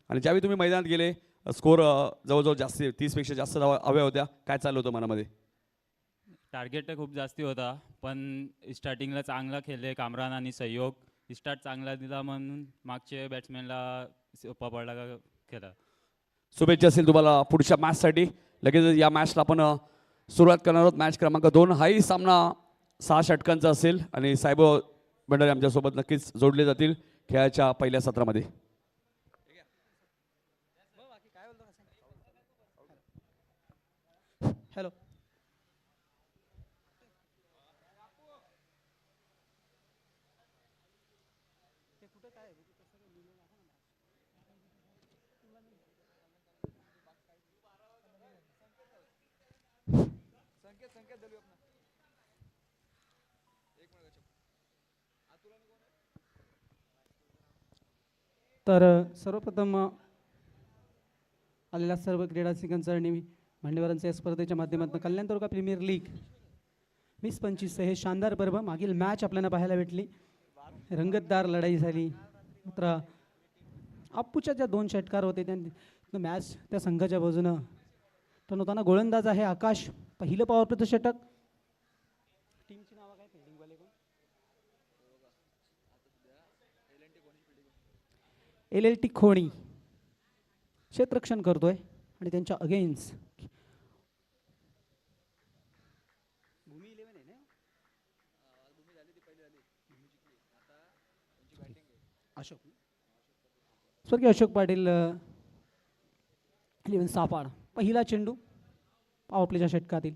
आणि ज्यावेळी तुम्ही मैदानात गेले स्कोर जवळजवळ जास्त 30पेक्षा जास्त धावा हव्या होत्या, काय चाललं होतं मनामध्ये? टार्गेट तर खूप जास्ती होता, पण स्टार्टिंगला चांगला खेळले कामरान आणि सहयोग. स्टार्ट चांगला दिला म्हणून मागचे बॅट्समॅनला सोपा पडला का खेळा. शुभेच्छा असेल तुम्हाला पुढच्या मॅचसाठी. लगेच या मॅचला आपण सुरुवात करणार आहोत. मॅच क्रमांक 2 हाही सामना 6 षटकांचा असेल आणि साहेब भंडारे आमच्यासोबत नक्कीच जोडले जातील खेळाच्या पहिल्या सत्रामध्ये. हॅलो. तर सर्वप्रथम आलेल्या सर्व क्रीडा रसिकांचं आणि मान्यवरांच्या या स्पर्धेच्या माध्यमातून कल्याण तालुका प्रीमियर लीग 20-25 हे शानदार पर्व. मागील मॅच आपल्याला पाहायला भेटली, रंगतदार लढाई झाली. मात्र अप्पूच्या ज्या 2 षटकार होते त्या मॅच त्या संघाच्या बाजूनं पण होताना. गोलंदाज आहे आकाश. पहिलं पॉवर प्लेचं षटक. टीमची नाव काय? फिल्डिंगवाले कोण? LLT खोणी क्षेत्ररक्षण करतोय आणि त्यांच्या अगेन्स्ट भूमी 11 आहे ना. अशोक स्वर्गीय अशोक पाटील 11 सापाड. पहिला चेंडू पॉवर प्लेच्या षटकातील.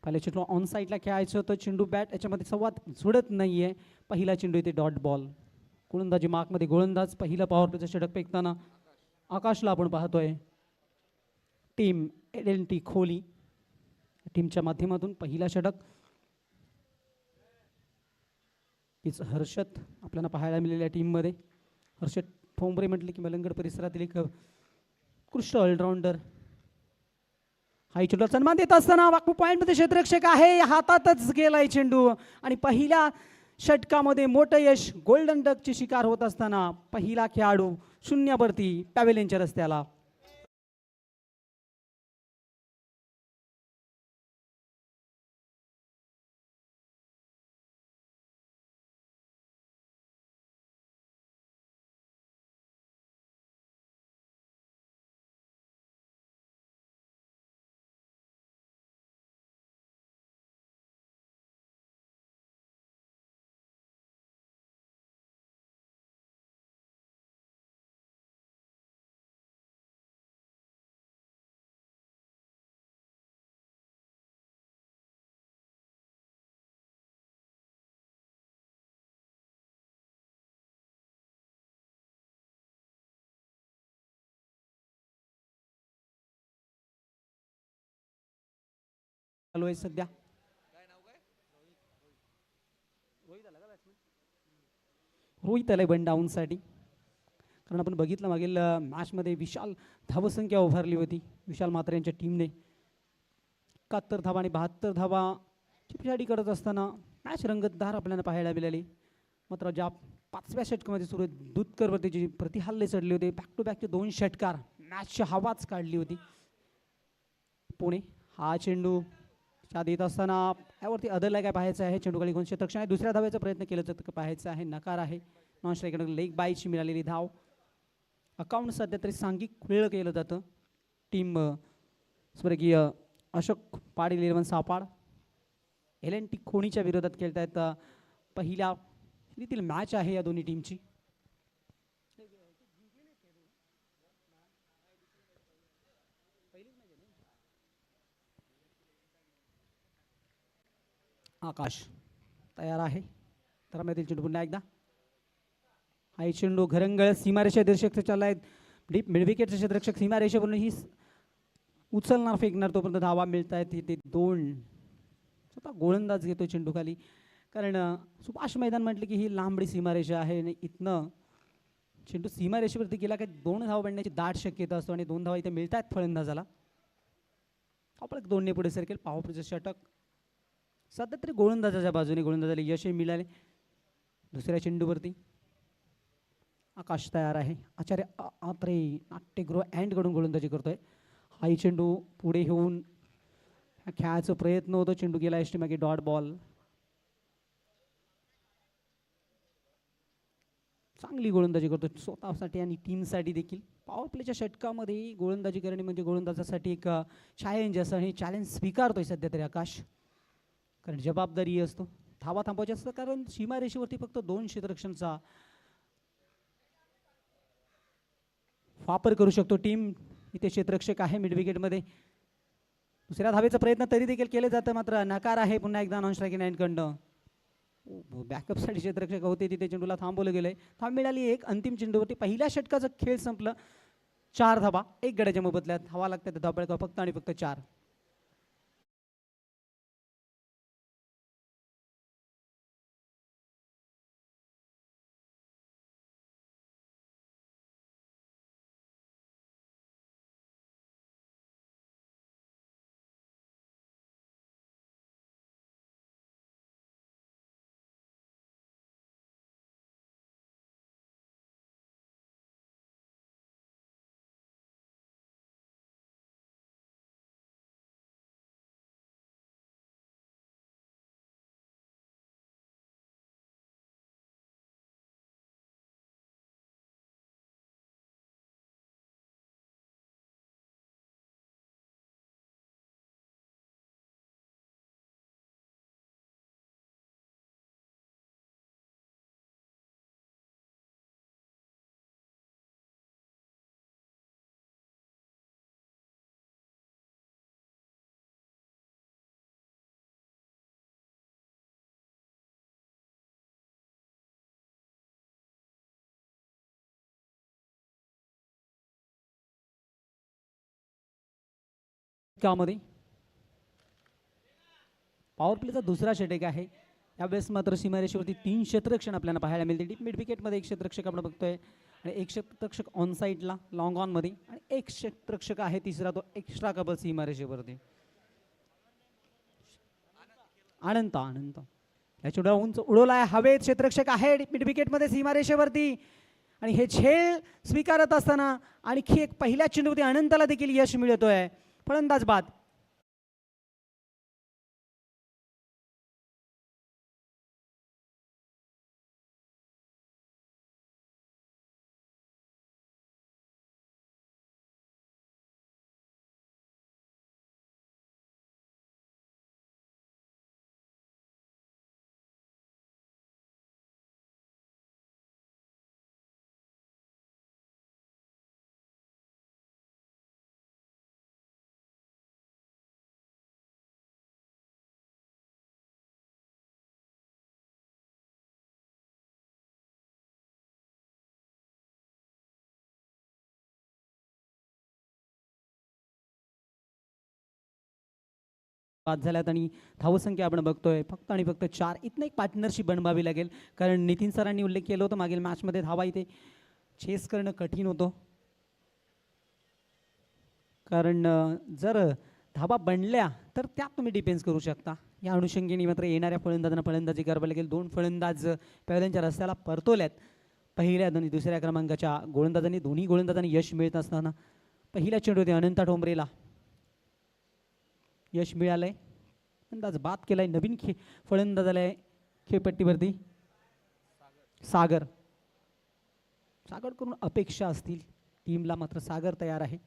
पहिल्या चेंडू ऑन साईडला खेळायचं होतं. चेंडू बॅट याच्यामध्ये संवाद जोडत नाहीये. पहिला चेंडू इथे डॉट बॉल. गोलंदाजी मार्कमध्ये गोलंदाज. पहिला पॉवर प्लेचं षटक फेकताना आकाशला आपण पाहतोय. टीम LLT खोली टीमच्या माध्यमातून पहिला षटक. हीच हर्षद आपल्याला पाहायला मिळालेल्या टीममध्ये. हर्षद ठोंबरे म्हटले की मलंगड परिसरातील एक उत्कृष्ट ऑलराऊंडर. हाही चेंडू सन्मान देत असताना वाकू पॉईंटमध्ये क्षेत्ररक्षक आहे. हातातच गेलाय चेंडू आणि पहिल्या षटकामध्ये मोठं यश. गोल्डन डकची शिकार होत असताना पहिला खेळाडू शून्यावरती पॅव्हेलियनच्या रस्त्याला. चालू आहे सध्या. रोहित आलाय वन डाऊनसाठी. कारण आपण बघितलं मागील मॅचमध्ये विशाल धावसंख्या उभारली होती विशाल मात्रे यांच्या टीमने. 71 धावा आणि 72 धावा पिछाडी करत असताना मॅच रंगतदार आपल्याला पाहायला मिळाली. मात्र ज्या 5व्या षटकामध्ये सुरू दुधकरवरती जी प्रतिहल्ले चढले होते, बॅक टू बॅकचे 2 षटकार मॅचची हवाच काढली होती. पुणे हा चेंडू देत असताना यावरती अदरला काय पाहायचं आहे. चेंडूखाली कोण क्षेत्ररक्षण आहे. दुसऱ्या धावेचा प्रयत्न केला तर पाहायचं आहे. नकार आहे. नॉन स्ट्राईक लेग बायची मिळालेली धाव. अकाउंट सध्या तरी सांघिक खेळ केलं जातं. टीम स्वर्गीय अशोक पाटील 11 सापाड LLT खोणीच्या विरोधात खेळत आहेत. पहिल्या रीतील मॅच आहे या दोन्ही टीमची. आकाश तयार आहे. तर मधील चेंडू पुन्हा एकदा. हा चेंडू घरंगळ सीमारेषा दर्शक चालला आहे. डीप मिडविकेटचे क्षेत्ररक्षक सीमारेषेवरून ही उचलणार फेकणार तोपर्यंत धावा मिळत आहेत. ते 2 स्वतः गोलंदाज घेतो चेंडू खाली. कारण सुभाष मैदान म्हटलं की ही लांबडी सीमारेषा आहे आणि इथनं चेंडू सीमारेषेवरती गेला की 2 धावा बनण्याची दाट शक्यता असतो आणि 2 धावा इथे मिळत आहेत फलंदाजाला. आपण 2ने पुढे सरकेल. पॉवर षटक सध्या तरी गोलंदाजाच्या बाजूने गोलंदाजाला यश मिळाले दुसऱ्या चेंडूवरती. आकाश तयार आहे. आचार्य आत्रे नाट्यगृह अँडकडून गोलंदाजी करतोय. हाई चेंडू पुढे येऊन खेळायचा प्रयत्न होतो. चेंडू गेला एसटी मागे डॉट बॉल. चांगली गोलंदाजी करतो स्वतःसाठी आणि टीमसाठी देखील. पॉवर प्लेच्या षटकामध्ये गोलंदाजी करणे म्हणजे गोलंदाजासाठी एक चॅलेंज असं आणि चॅलेंज स्वीकारतोय सध्या तरी आकाश, कारण जबाबदारी असतो. धावा थांबवायची असतं कारण सीमारेषेवरती फक्त 2 क्षेत्ररक्षणचा वापर करू शकतो टीम. इथे क्षेत्ररक्षक आहे मिड विकेटमध्ये. दुसऱ्या धावेचा प्रयत्न तरी देखील केले जातं, मात्र नकार आहे पुन्हा एकदा नॉन स्ट्रायकिंग एंडकडनं. बॅकअपसाठी क्षेत्ररक्षक होते तिथे चेंडूला थांबवलं गेलंय. थांब मिळाली एक अंतिम चेंडूवरती. पहिल्या षटकाचा खेळ संपलं. 4 धावा 1 गड्याच्या मोबदल्यात. धावा लागतात धावपळ फक्त आणि फक्त 4. मध्ये पॉवर प्लेचा दुसरा षटक आहे. यावेळेस मात्र सीमारेषेवरती 3 क्षेत्ररक्षण आपल्याला पाहायला मिळते. डीप मिड विकेटमध्ये 1 क्षेत्ररक्षक आपण बघतोय आणि 1 क्षेत्ररक्षक ऑन साईडला लॉंग ऑन मध्ये आणि 1 क्षेत्ररक्षक आहे तिसरा तो एक्स्ट्रा कबल सीमारेषेवरती. अनंत अनंत या चेंडूला उंच उडवला आहे हवेत. क्षेत्ररक्षक आहे मिड विकेटमध्ये सीमारेषेवरती आणि हे झेल स्वीकारत असताना आणखी एक पहिल्या चेंडूवरती अनंताला देखील यश मिळतोय. फलंदाज बाद. बाद झाल्यात आणि धावसंख्या आपण बघतोय फक्त आणि फक्त 4. इथनं एक पार्टनरशिप बनवावी लागेल, कारण नितीन सरांनी उल्लेख केला होता मागील मॅचमध्ये धावा इथे चेस करणं कठीण होतं, कारण जर धाबा बनल्या तर त्यात तुम्ही डिफेन्स करू शकता. या अनुषंगाने मात्र येणाऱ्या फलंदाजांना फलंदाजी करावी लागेल. 2 फलंदाज पहिल्यांच्या रस्त्याला परतवल्यात. पहिल्या आणि दुसऱ्या क्रमांकाच्या गोलंदाजांनी दोन्ही गोलंदाजांनी यश मिळत असताना पहिल्या चेंडूवरती अनंता ठोंबरेला यश मिळालंय. फलंदाज बाद केलाय. नवीन फलंदाज आलाय खेळपट्टीवरती सागर. सागरकडून अपेक्षा असतील टीमला, मात्र सागर तयार आहे.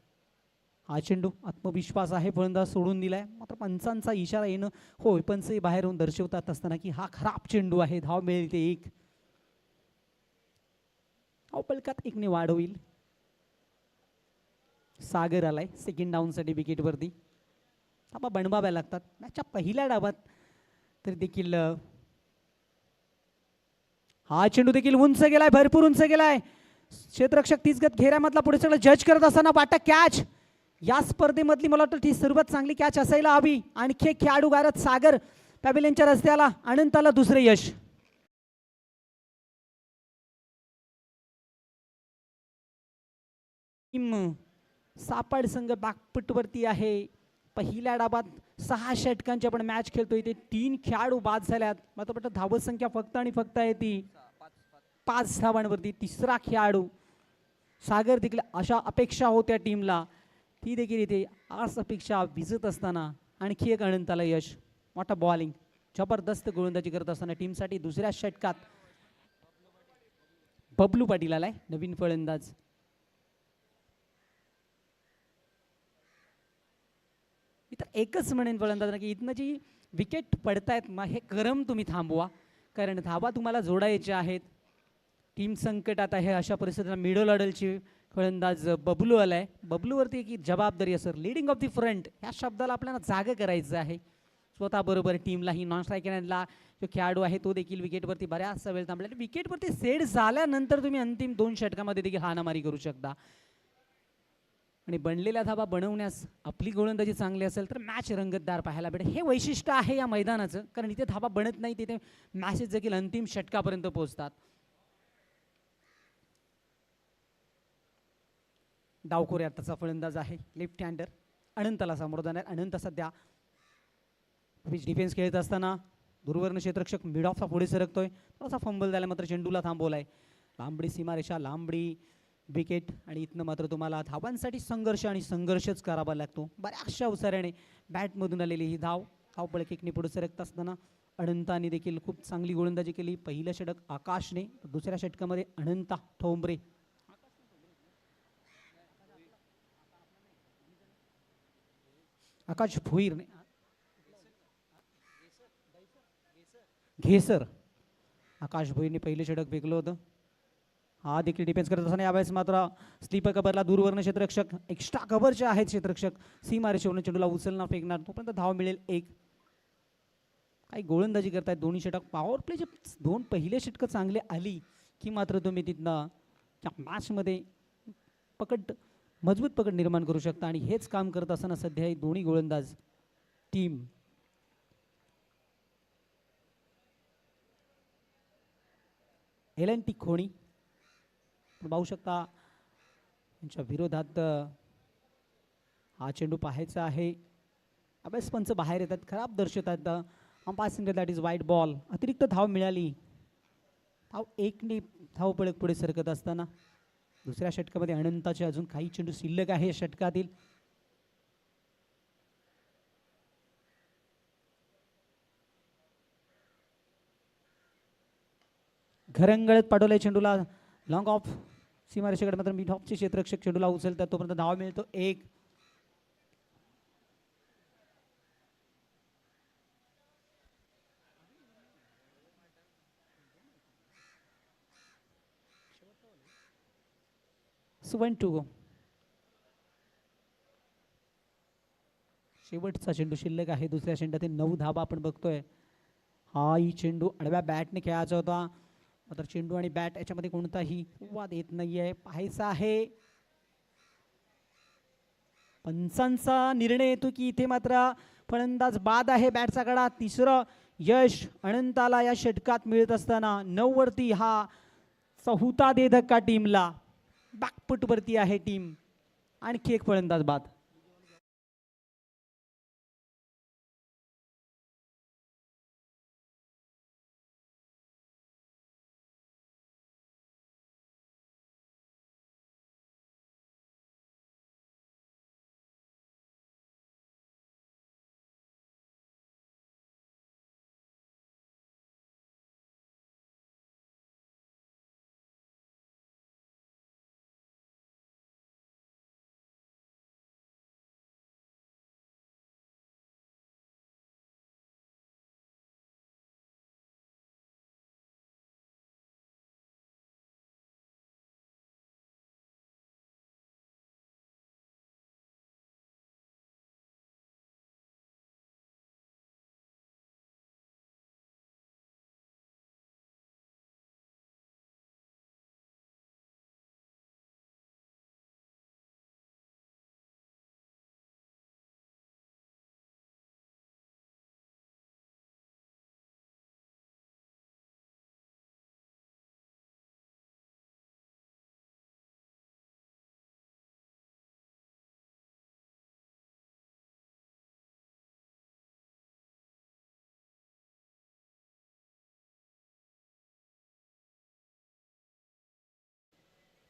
हा चेंडू आत्मविश्वास आहे, फलंदाज सोडून दिलाय. मात्र पंचांचा इशारा येणं होय, पंच बाहेर येऊन दर्शवतात असताना की हा खराब चेंडू आहे. धाव मिळेल ते 1. धावपलकात 1ने वाढ होईल. सागर आलाय सेकंड डाऊनसाठी विकेटवरती. धाबा बनवाव्या लागतात. मॅचच्या पहिल्या डावात तरी देखील हा चेंडू देखील उंच गेलाय, भरपूर उंच गेलाय. क्षेत्ररक्षक तीचगत घेऱ्यामधला पुढे सगळं जज करत असताना वाटत कॅच. या स्पर्धेमधली मला वाटतं ती सर्वात चांगली कॅच असायला हवी. आणखी एक खेळाडू गारत सागर पॅव्हिलियनच्या रस्त्याला. अनंताला दुसरे यश. सापड संघ बॅकफुटवरती आहे. पहिल्या डाबात 6 षटकांची आपण मॅच खेळतोय. ते 3 खेळाडू बाद झाल्यात. मला वाटतं धावत संख्या फक्त आणि फक्त आहे ती 5 धावांवरती तिसरा खेळाडू सागर देखील अशा अपेक्षा होत्या टीमला, ती देखील इथे आज अपेक्षा विजत असताना आणखी एक अनंताला यश. मोठा बॉलिंग, जबरदस्त गोलंदाजी करत असताना टीमसाठी दुसऱ्या षटकात बबलू पाटील आलाय नवीन फलंदाज. मी तर एकच म्हणेन फलंदाजांना की इथनं जी विकेट पडतायत मग हे क्रम तुम्ही थांबवा, कारण धावा तुम्हाला जोडायचे आहेत. टीम संकटात आहे अशा परिस्थितीला मिडल ऑर्डरची फलंदाज बबलू आलाय. बबलूवरती एक जबाबदारी असर लीडिंग ऑफ दी फ्रंट ह्या शब्दाला आपल्याला जागा करायचं आहे. स्वतःबरोबर टीमलाही नॉन स्ट्रायकरला जो खेळाडू आहे तो देखील विकेटवरती बऱ्याचसा वेळ थांबला. विकेटवरती सेट झाल्यानंतर तुम्ही अंतिम 2 षटकामध्ये देखील हाणामारी करू शकता आणि बनलेल्या धावा बनवण्यास आपली गोलंदाजी चांगली असेल तर मॅच रंगतदार पाहायला भेटेल. हे वैशिष्ट्य आहे या मैदानाचं, कारण इथे धावा बनत नाही तिथे मॅचेस देखील अंतिम षटकापर्यंत पोहोचतात. डावखोरे आताचा फलंदाज आहे लेफ्ट हँडर अनंताला सामोरं जाणार. अनंत सध्या डिफेन्स खेळत असताना दूरवर्ण क्षेत्ररक्षक मिड ऑफचा पुढे सरकतोय. थोडासा फंबल झाला मात्र चेंडूला थांबवलाय. लांबडी सीमारेषा, लांबडी विकेट आणि इथनं मात्र तुम्हाला धावांसाठी संघर्षच करावा लागतो. बऱ्याचशा उसाऱ्याने बॅटमधून आलेली ही धावपळ किकने पुढे सरकत असताना अनंताने देखील खूप चांगली गोलंदाजी केली. पहिलं षटक आकाशने, दुसऱ्या षटकामध्ये अनंता ठोंबरे. आकाश भोईरने घेसर आकाश भोईरने पहिलं षटक फेकलं होतं. हा देखील डिफेन्स करत असताना यावेळेस मात्र स्लीपर कव्हरला दूरवर्ण क्षेत्ररक्षक एक्स्ट्रा कव्हरचे आहेत क्षेत्ररक्षक सीमारेषेवरून चेंडूला उचलणार फेकणार, तोपर्यंत धाव मिळेल 1. काही गोलंदाजी करतायत दोन्ही षटक. पॉवर प्लेचे 2 पहिले षटकं चांगले आली की मात्र तुम्ही तिथनं त्या मॅचमध्ये मजबूत पकड निर्माण करू शकता आणि हेच काम करत असताना सध्या ही दोन्ही गोलंदाज टीम एल.एन.टी. खोणी पाहू शकता यांच्या विरोधात हा चेंडू पाहायचा आहे. अभ्यास पंच बाहेर येतात, खराब दर्शवतात. अंपायरिंग दॅट इज वाईट बॉल. अतिरिक्त धाव मिळाली. धाव 1ने धावपळ पुढे सरकत असताना दुसऱ्या षटकामध्ये अनंताचे अजून काही चेंडू शिल्लक आहे षटकातील. घरंगळत पाठवलंय चेंडूला लॉंग ऑफ सीमारेषेकडे, मात्र मिड ऑफचे क्षेत्ररक्षक चेंडूला उचलतात तोपर्यंत धाव मिळतो 1. शेवटचा चेंडू शिल्लक आहे दुसऱ्या षटकातील. 9 धावा आपण बघतोय. हाही चेंडू आडव्या बॅटने खेळायचा होता, मात्र चेंडू आणि बॅट याच्यामध्ये कोणताही वाद येत नाहीये. पाहायचा आहे पंचांचा निर्णय येतो की इथे मात्र फलंदाज बाद आहे. बॅटचा कडा. तिसरं यश अनंताला या षटकात मिळत असताना 9 वरती हा 4था दे धक्का टीमला. बॅकफुट वरती आहे टीम. आणखी एक फलंदाज बाद.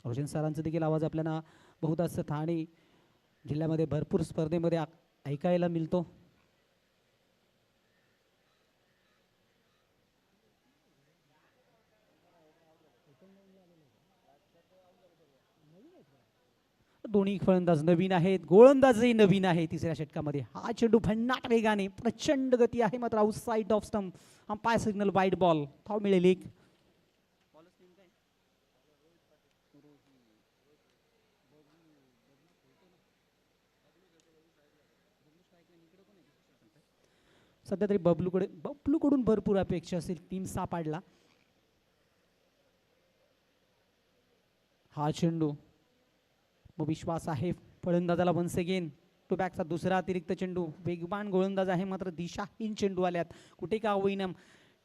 रोशन सरांचा देखील आवाज आपल्याला बहुतांश ठाणे जिल्ह्यामध्ये भरपूर स्पर्धेमध्ये ऐकायला मिळतो. दोन्ही फलंदाज नवीन आहेत, गोलंदाजही नवीन आहे. तिसऱ्या षटकामध्ये हा चेंडू भन्नाट वेगाने, प्रचंड गती आहे, मात्र outside off stump, umpire signal wide ball. धाव मिळेल एक. सध्या तरी बबलूकडून भरपूर अपेक्षा असेल. टीम सापडला हा चेंडू, मग विश्वास आहे फलंदाजाला. वन्स अगेन टू बॅकचा दुसरा अतिरिक्त चेंडू. वेगवान गोलंदाज आहे, मात्र दिशाहीन चेंडू आल्यात. कुठे का होईना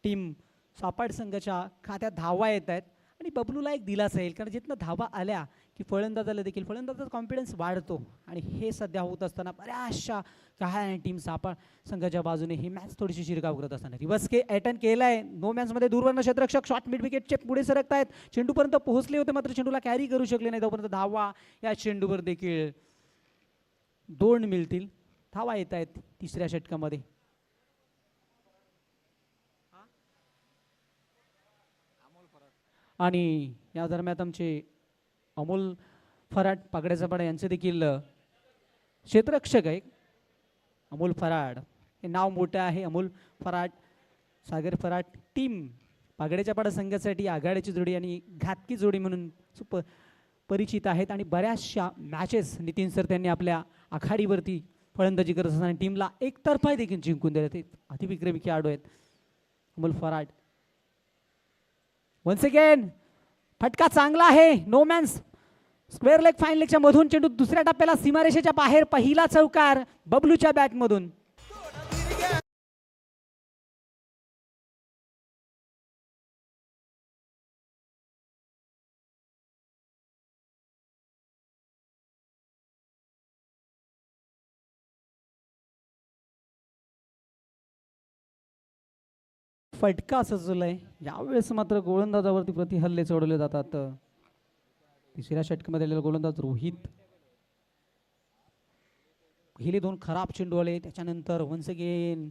टीम सापाड संघाच्या खात्यात धावा येत आहेत आणि बबलूला एक दिलासा येईल, कारण जिथनं धावा आल्या की फलंदाजाला देखील फलंदाजाचा कॉन्फिडन्स वाढतो. आणि हे सध्या होत असताना बऱ्याचशा काय टीम सापाड संघाच्या बाजूने ही मॅच थोडीशी शिरकाव करत असताना रिव्हर्स अटेम्प्ट केलाय. नो मॅचमध्ये दूरवर्ण क्षेत्ररक्षक शॉट मिड विकेटचे पुढे सरकत आहेत. चेंडूपर्यंत पोहोचले होते, मात्र चेंडूला कॅरी करू शकले नाही. तोपर्यंत धावा या चेंडूवर देखील 2 मिळतील. धावा येत आहेत तिसऱ्या षटकामध्ये. आणि या दरम्यान आमचे अमोल फराड पागड्याचा पाडा यांचे देखील क्षेत्ररक्षक आहे. अमोल फराड हे नाव मोठं आहे. अमोल फराड, सागर फराड टीम पागड्याच्या पाडा संघासाठी आघाडीची जोडी आणि घातकी जोडी म्हणून परिचित आहेत. आणि बऱ्याचशा मॅचेस नितीन सर त्यांनी आपल्या आखाडीवरती फलंदाजी करत असताना टीमला एकतर्फा देखील जिंकून दिले. ते अतिविक्रमी खेळाडू आहेत अमोल फराड. वन्स अगेन फटका चांगला आहे. No man's square leg fine लेगच्या मधून चेंडू दुसऱ्या टप्प्याला सीमारेषेच्या बाहेर. पहिला चौकार बबलूच्या बॅटमधून. फटका सजवलाय. यावेळेस मात्र गोलंदाजावरती प्रतिहल्ले चढवले जातात. तिसऱ्या षटकामध्ये आलेला गोलंदाज रोहित. पहिले 2 खराब चेंडू आले, त्याच्यानंतर वन्स अगेन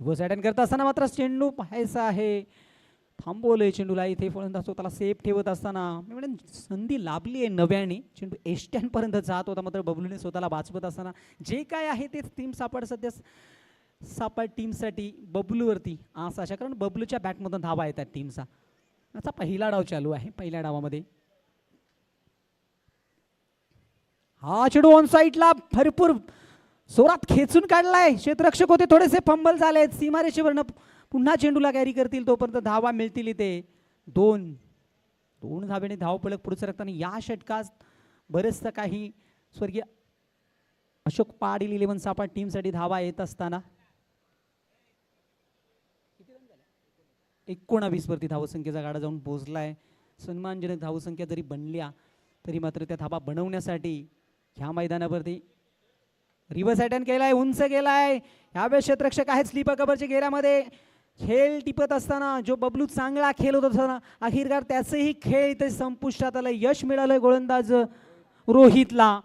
रिव्हर्स अटेम्प्ट करत असताना मात्र चेंडू पाहायचा आहे. थांबवलंय चेंडूला इथे फलंदाज स्वतःला सेफ ठेवत असताना. मी म्हणेन संधी लाभली आहे नव्याने. चेंडू एष्ट्यांपर्यंत जात होता, मात्र बबलूने स्वतःला वाचवत असताना जे काय आहे ते टीम सापड सध्या सापड टीमसाठी बबलूवरती आस आशा, कारण बबलूच्या बॅटमधून धावा येतात टीमचा. याचा पहिला डाव चालू आहे. पहिल्या डावामध्ये हा चेंडू ऑन साईडला भरपूर जोरात खेचून काढलाय. क्षेत्ररक्षक होते, थोडेसे फंबल झालेत. सीमारेषेवरनं पुन्हा चेंडूला कॅरी करतील, तोपर्यंत धावा मिळतील इथे. 2 धावेने धावफलक पुढे सरकताना या षटकात बरेचसं काही स्वर्गीय अशोक पाटील 11 सापाड टीमसाठी धावा येत असताना 19 वरती धावसंख्येचा गाडा जाऊन पोहोचलाय. सन्मानजनक धावसंख्या जरी बनल्या तरी मात्र त्या धावा बनवण्यासाठी ह्या मैदानावरती रिव्हर्स अटेम्प्ट केलाय, उंच केलाय. यावेळेस क्षेत्ररक्षक आहेत स्लीपर कव्हरच्या घेऱ्यामध्ये. खेळ टिपत असताना जो बबलू चांगला खेळत होता अखेरकार त्याचंही खेळ इथे संपुष्टात आलं. यश मिळालं गोलंदाज रोहितला.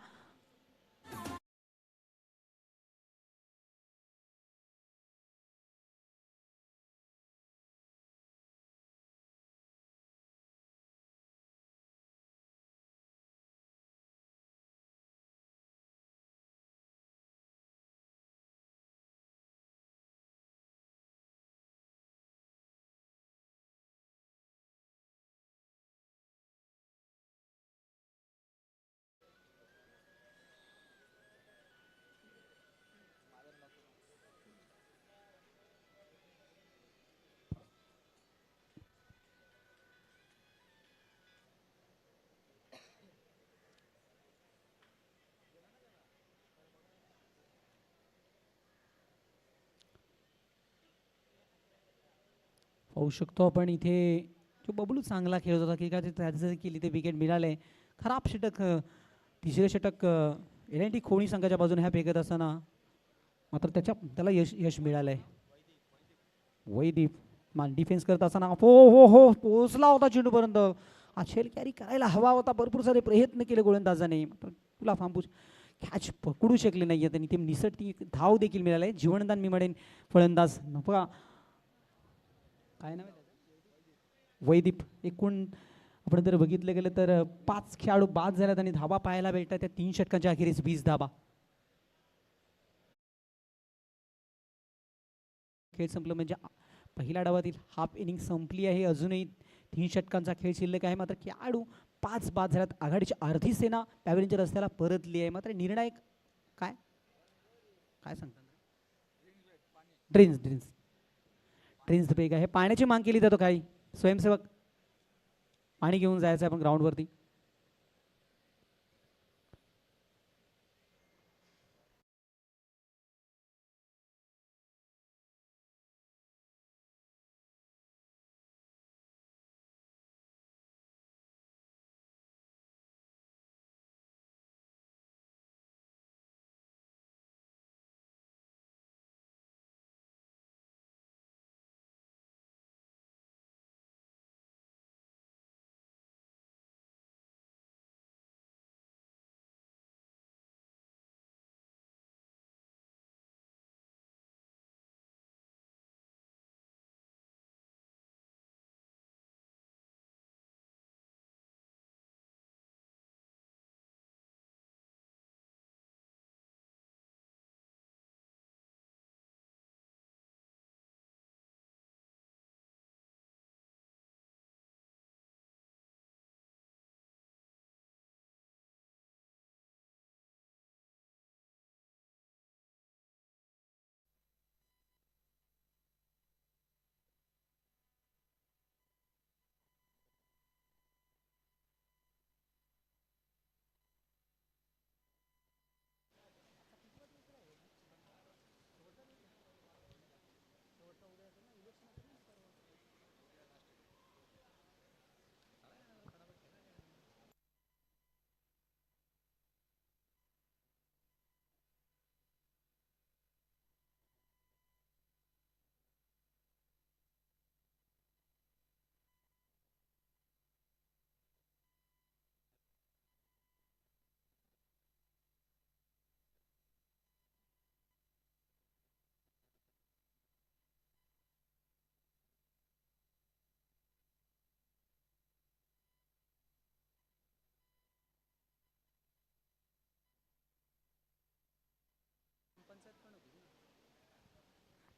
पाहू शकतो आपण इथे जो बबलू चांगला खेळत होता की काय त्याचं केली ते विकेट मिळाले. खराब षटक तिसरे षटक एल खोणी संघाच्या बाजूने ह्या फेकत असताना मात्र त्याला यश मिळालंय. वैदीप मान डिफेन्स करत असताना हो हो हो पोहोचला होता चेंडूपर्यंत. हा खेळ कॅरी करायला हवा होता, भरपूर सारे प्रयत्न केले गोलंदाजाने, मात्र तुला फांबूच कॅच पकडू शकले नाही आहेत आणि ते निसटती धाव देखील मिळाले. जीवनदान मी म्हणेन फलंदाज नफा काय नाव आहे त्याचं? वैदीप. एकूण आपण जर बघितलं गेलं तर 5 खेळाडू बाद झाल्यात आणि धाबा पाहायला भेटतात त्या 3 षटकांच्या अखेरीस 20 धाबा. खेळ संपलं म्हणजे पहिल्या डावातील हाफ इनिंग संपली आहे. अजूनही 3 षटकांचा खेळ शिल्लक आहे. मात्र खेळाडू 5 बाद झाल्यात. आघाडीची अर्धी सेना पॅव्हलियनच्या रस्त्याला परतली आहे. मात्र निर्णायक काय काय सांगतात? ड्रिंक्स ब्रेक आहे. पाण्याची मागणी केली जातो. काही स्वयंसेवक पाणी घेऊन जायचं आपण ग्राउंडवरती.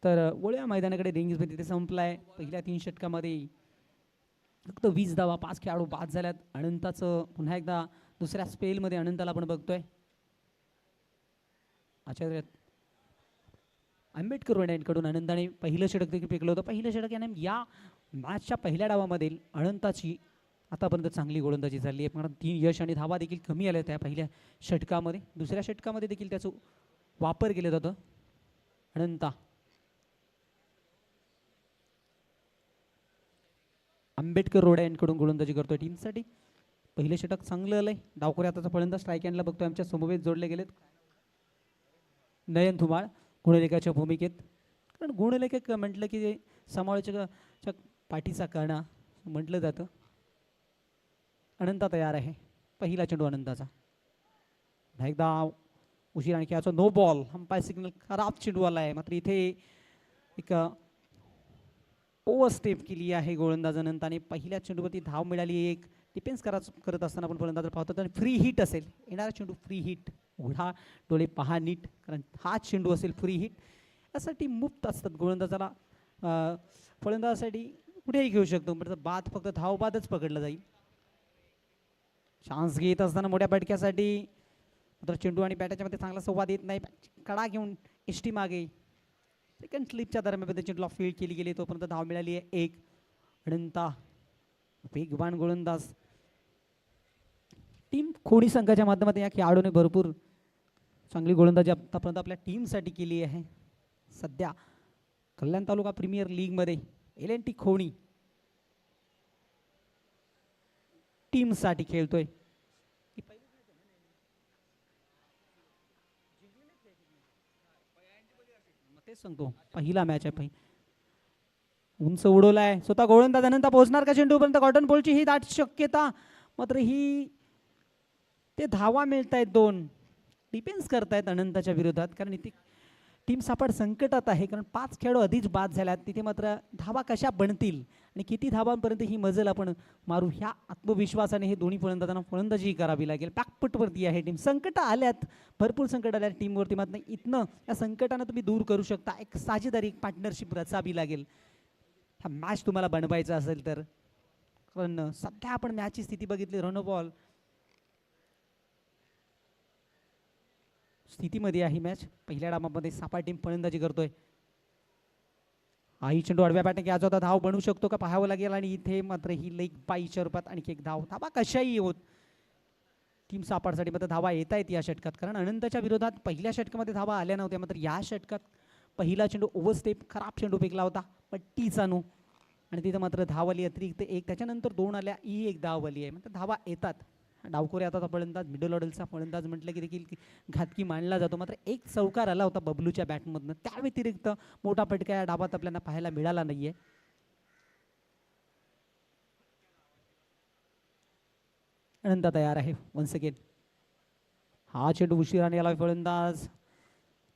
तर वळूया मैदानाकडे. रिंग्स तिथे संपलाय. पहिल्या 3 षटकामध्ये फक्त 20 धावा, 5 खेळाडू बाद झाल्यात. अनंताचं पुन्हा एकदा दुसऱ्या स्पेलमध्ये अनंताला आपण बघतोय. आचार्य आंबेडकर रोड्यांकडून अनंताने पहिलं षटक देखील फेकलं होतं. पहिलं षटक याने या मॅचच्या पहिल्या डावामधील अनंताची आतापर्यंत चांगली गोलंदाजी झाली आहे. कारण 3 यश आणि धावा देखील कमी आल्या त्या पहिल्या षटकामध्ये. दुसऱ्या षटकामध्ये देखील त्याचा वापर केला जातो. अनंता आंबेडकर रोड यांकडून गोलंदाजी करतोय टीमसाठी. पहिले षटक चांगलं आलंय. डावखोऱ्या आताचा फलंदाज स्ट्राईक हँडला बघतोय. आमच्या समवेत जोडले गेलेत नयन धुमाळ गुणलेखाच्या भूमिकेत. कारण गुणलेखक म्हटलं की समालोचकाच्या पाठीचा कणा म्हटलं जातं. अनंता तयार आहे. पहिला चेंडू अनंताचा. एकदा उशीर आणि खेळाचा नो बॉल. अंपायर सिग्नल खराब चेंडू आला आहे. मात्र इथे एक ओव्हर स्टेप केली आहे गोलंदाज अनंताने. पहिल्या चेंडूवरती धाव मिळाली. एक डिफेन्स करत असताना आपण फलंदाज पाहतो तर फ्री हिट असेल. येणारा चेंडू फ्री हिट. उघडा डोळे पहा नीट, कारण हा चेंडू असेल फ्री हिट. यासाठी मुक्त असतात गोलंदाजाला. फलंदाजासाठी कुठेही घेऊ शकतो. म्हणजे बाद फक्त धाव बादच पकडला जाईल. चान्स घेत असताना मोठ्या फटक्यासाठी मात्र चेंडू आणि बॅटाच्या मध्ये चांगला संवाद येत नाही. कडा घेऊन एसटी मागे सेकंड स्लिपच्या दरम्यान चेंडूला फील्ड केली गेली. तोपर्यंत धाव मिळाली आहे 1. अनंता वेगवान गोलंदाज. टीम खोडी संघाच्या माध्यमातून या खेळाडूने भरपूर चांगली गोलंदाजी आतापर्यंत आपल्या टीमसाठी केली आहे. सध्या कल्याण तालुका प्रीमियर लीगमध्ये LNT खोणी टीमसाठी खेळतोय. तेच सांगतो पहिला मॅच आहे. उंच उडवलाय स्वतः गोलंदाज अनंत पोहोचणार का चेंडूपर्यंत कॉटन बॉलची ही दाट शक्यता मात्र ही ते धावा मिळत आहेत दोन डिफेन्स करतायत अनंताच्या विरोधात कारण इथे टीम सापड संकटात आहे कारण 5 खेळाडू आधीच बाद झाल्यात तिथे मात्र धावा कशा बनतील आणि किती धावांपर्यंत ही मजल आपण मारू ह्या आत्मविश्वासाने हे दोन्ही फलंदाजांना फलंदाजी करावी लागेल बॅकफुटवरती आहे टीम संकट आल्यात भरपूर संकट आल्यात टीमवरती मात्र इथनं या संकटानं तुम्ही दूर करू शकता एक साजेदारी एक पार्टनरशिप रचावी लागेल हा मॅच तुम्हाला बनवायचा असेल तर कारण सध्या आपण मॅचची स्थिती बघितली रनबॉल स्थितीमध्ये आहे मॅच पहिल्या डावामध्ये सापा टीम फलंदाजी करतोय आई चेंडू आडव्या बॅटने घ्यायचा होता धाव बनवू शकतो का पाहावं लागेल आणि इथे मात्र ही लेग बाईच्या रूपात आणखी एक धावा कशाही होत टीम सापाडसाठी मात्र धावा येत आहेत या षटकात कारण अनंतच्या विरोधात पहिल्या षटकामध्ये धावा आल्या नव्हत्या मात्र या षटकात पहिला चेंडू ओव्हरस्टेप खराब चेंडू फेकला होता पट्टीचा नो आणि तिथं मात्र धाव आली अतिरिक्त एक त्याच्यानंतर 2 आल्या ही एक धाव आली आहे मात्र धावा येतात डावखोरे आता फलंदाज मिडल ऑर्डरचा फलंदाज म्हटलं की देखील घातकी मानला जातो मात्र एक चौकार आला होता बबलूच्या बॅटमधनं त्या व्यतिरिक्त मोठा फटका या डावात आपल्याला पाहायला मिळाला नाहीये अनंत तयार आहे वन्स अगेन हा चेंडू उशिराने आला फलंदाज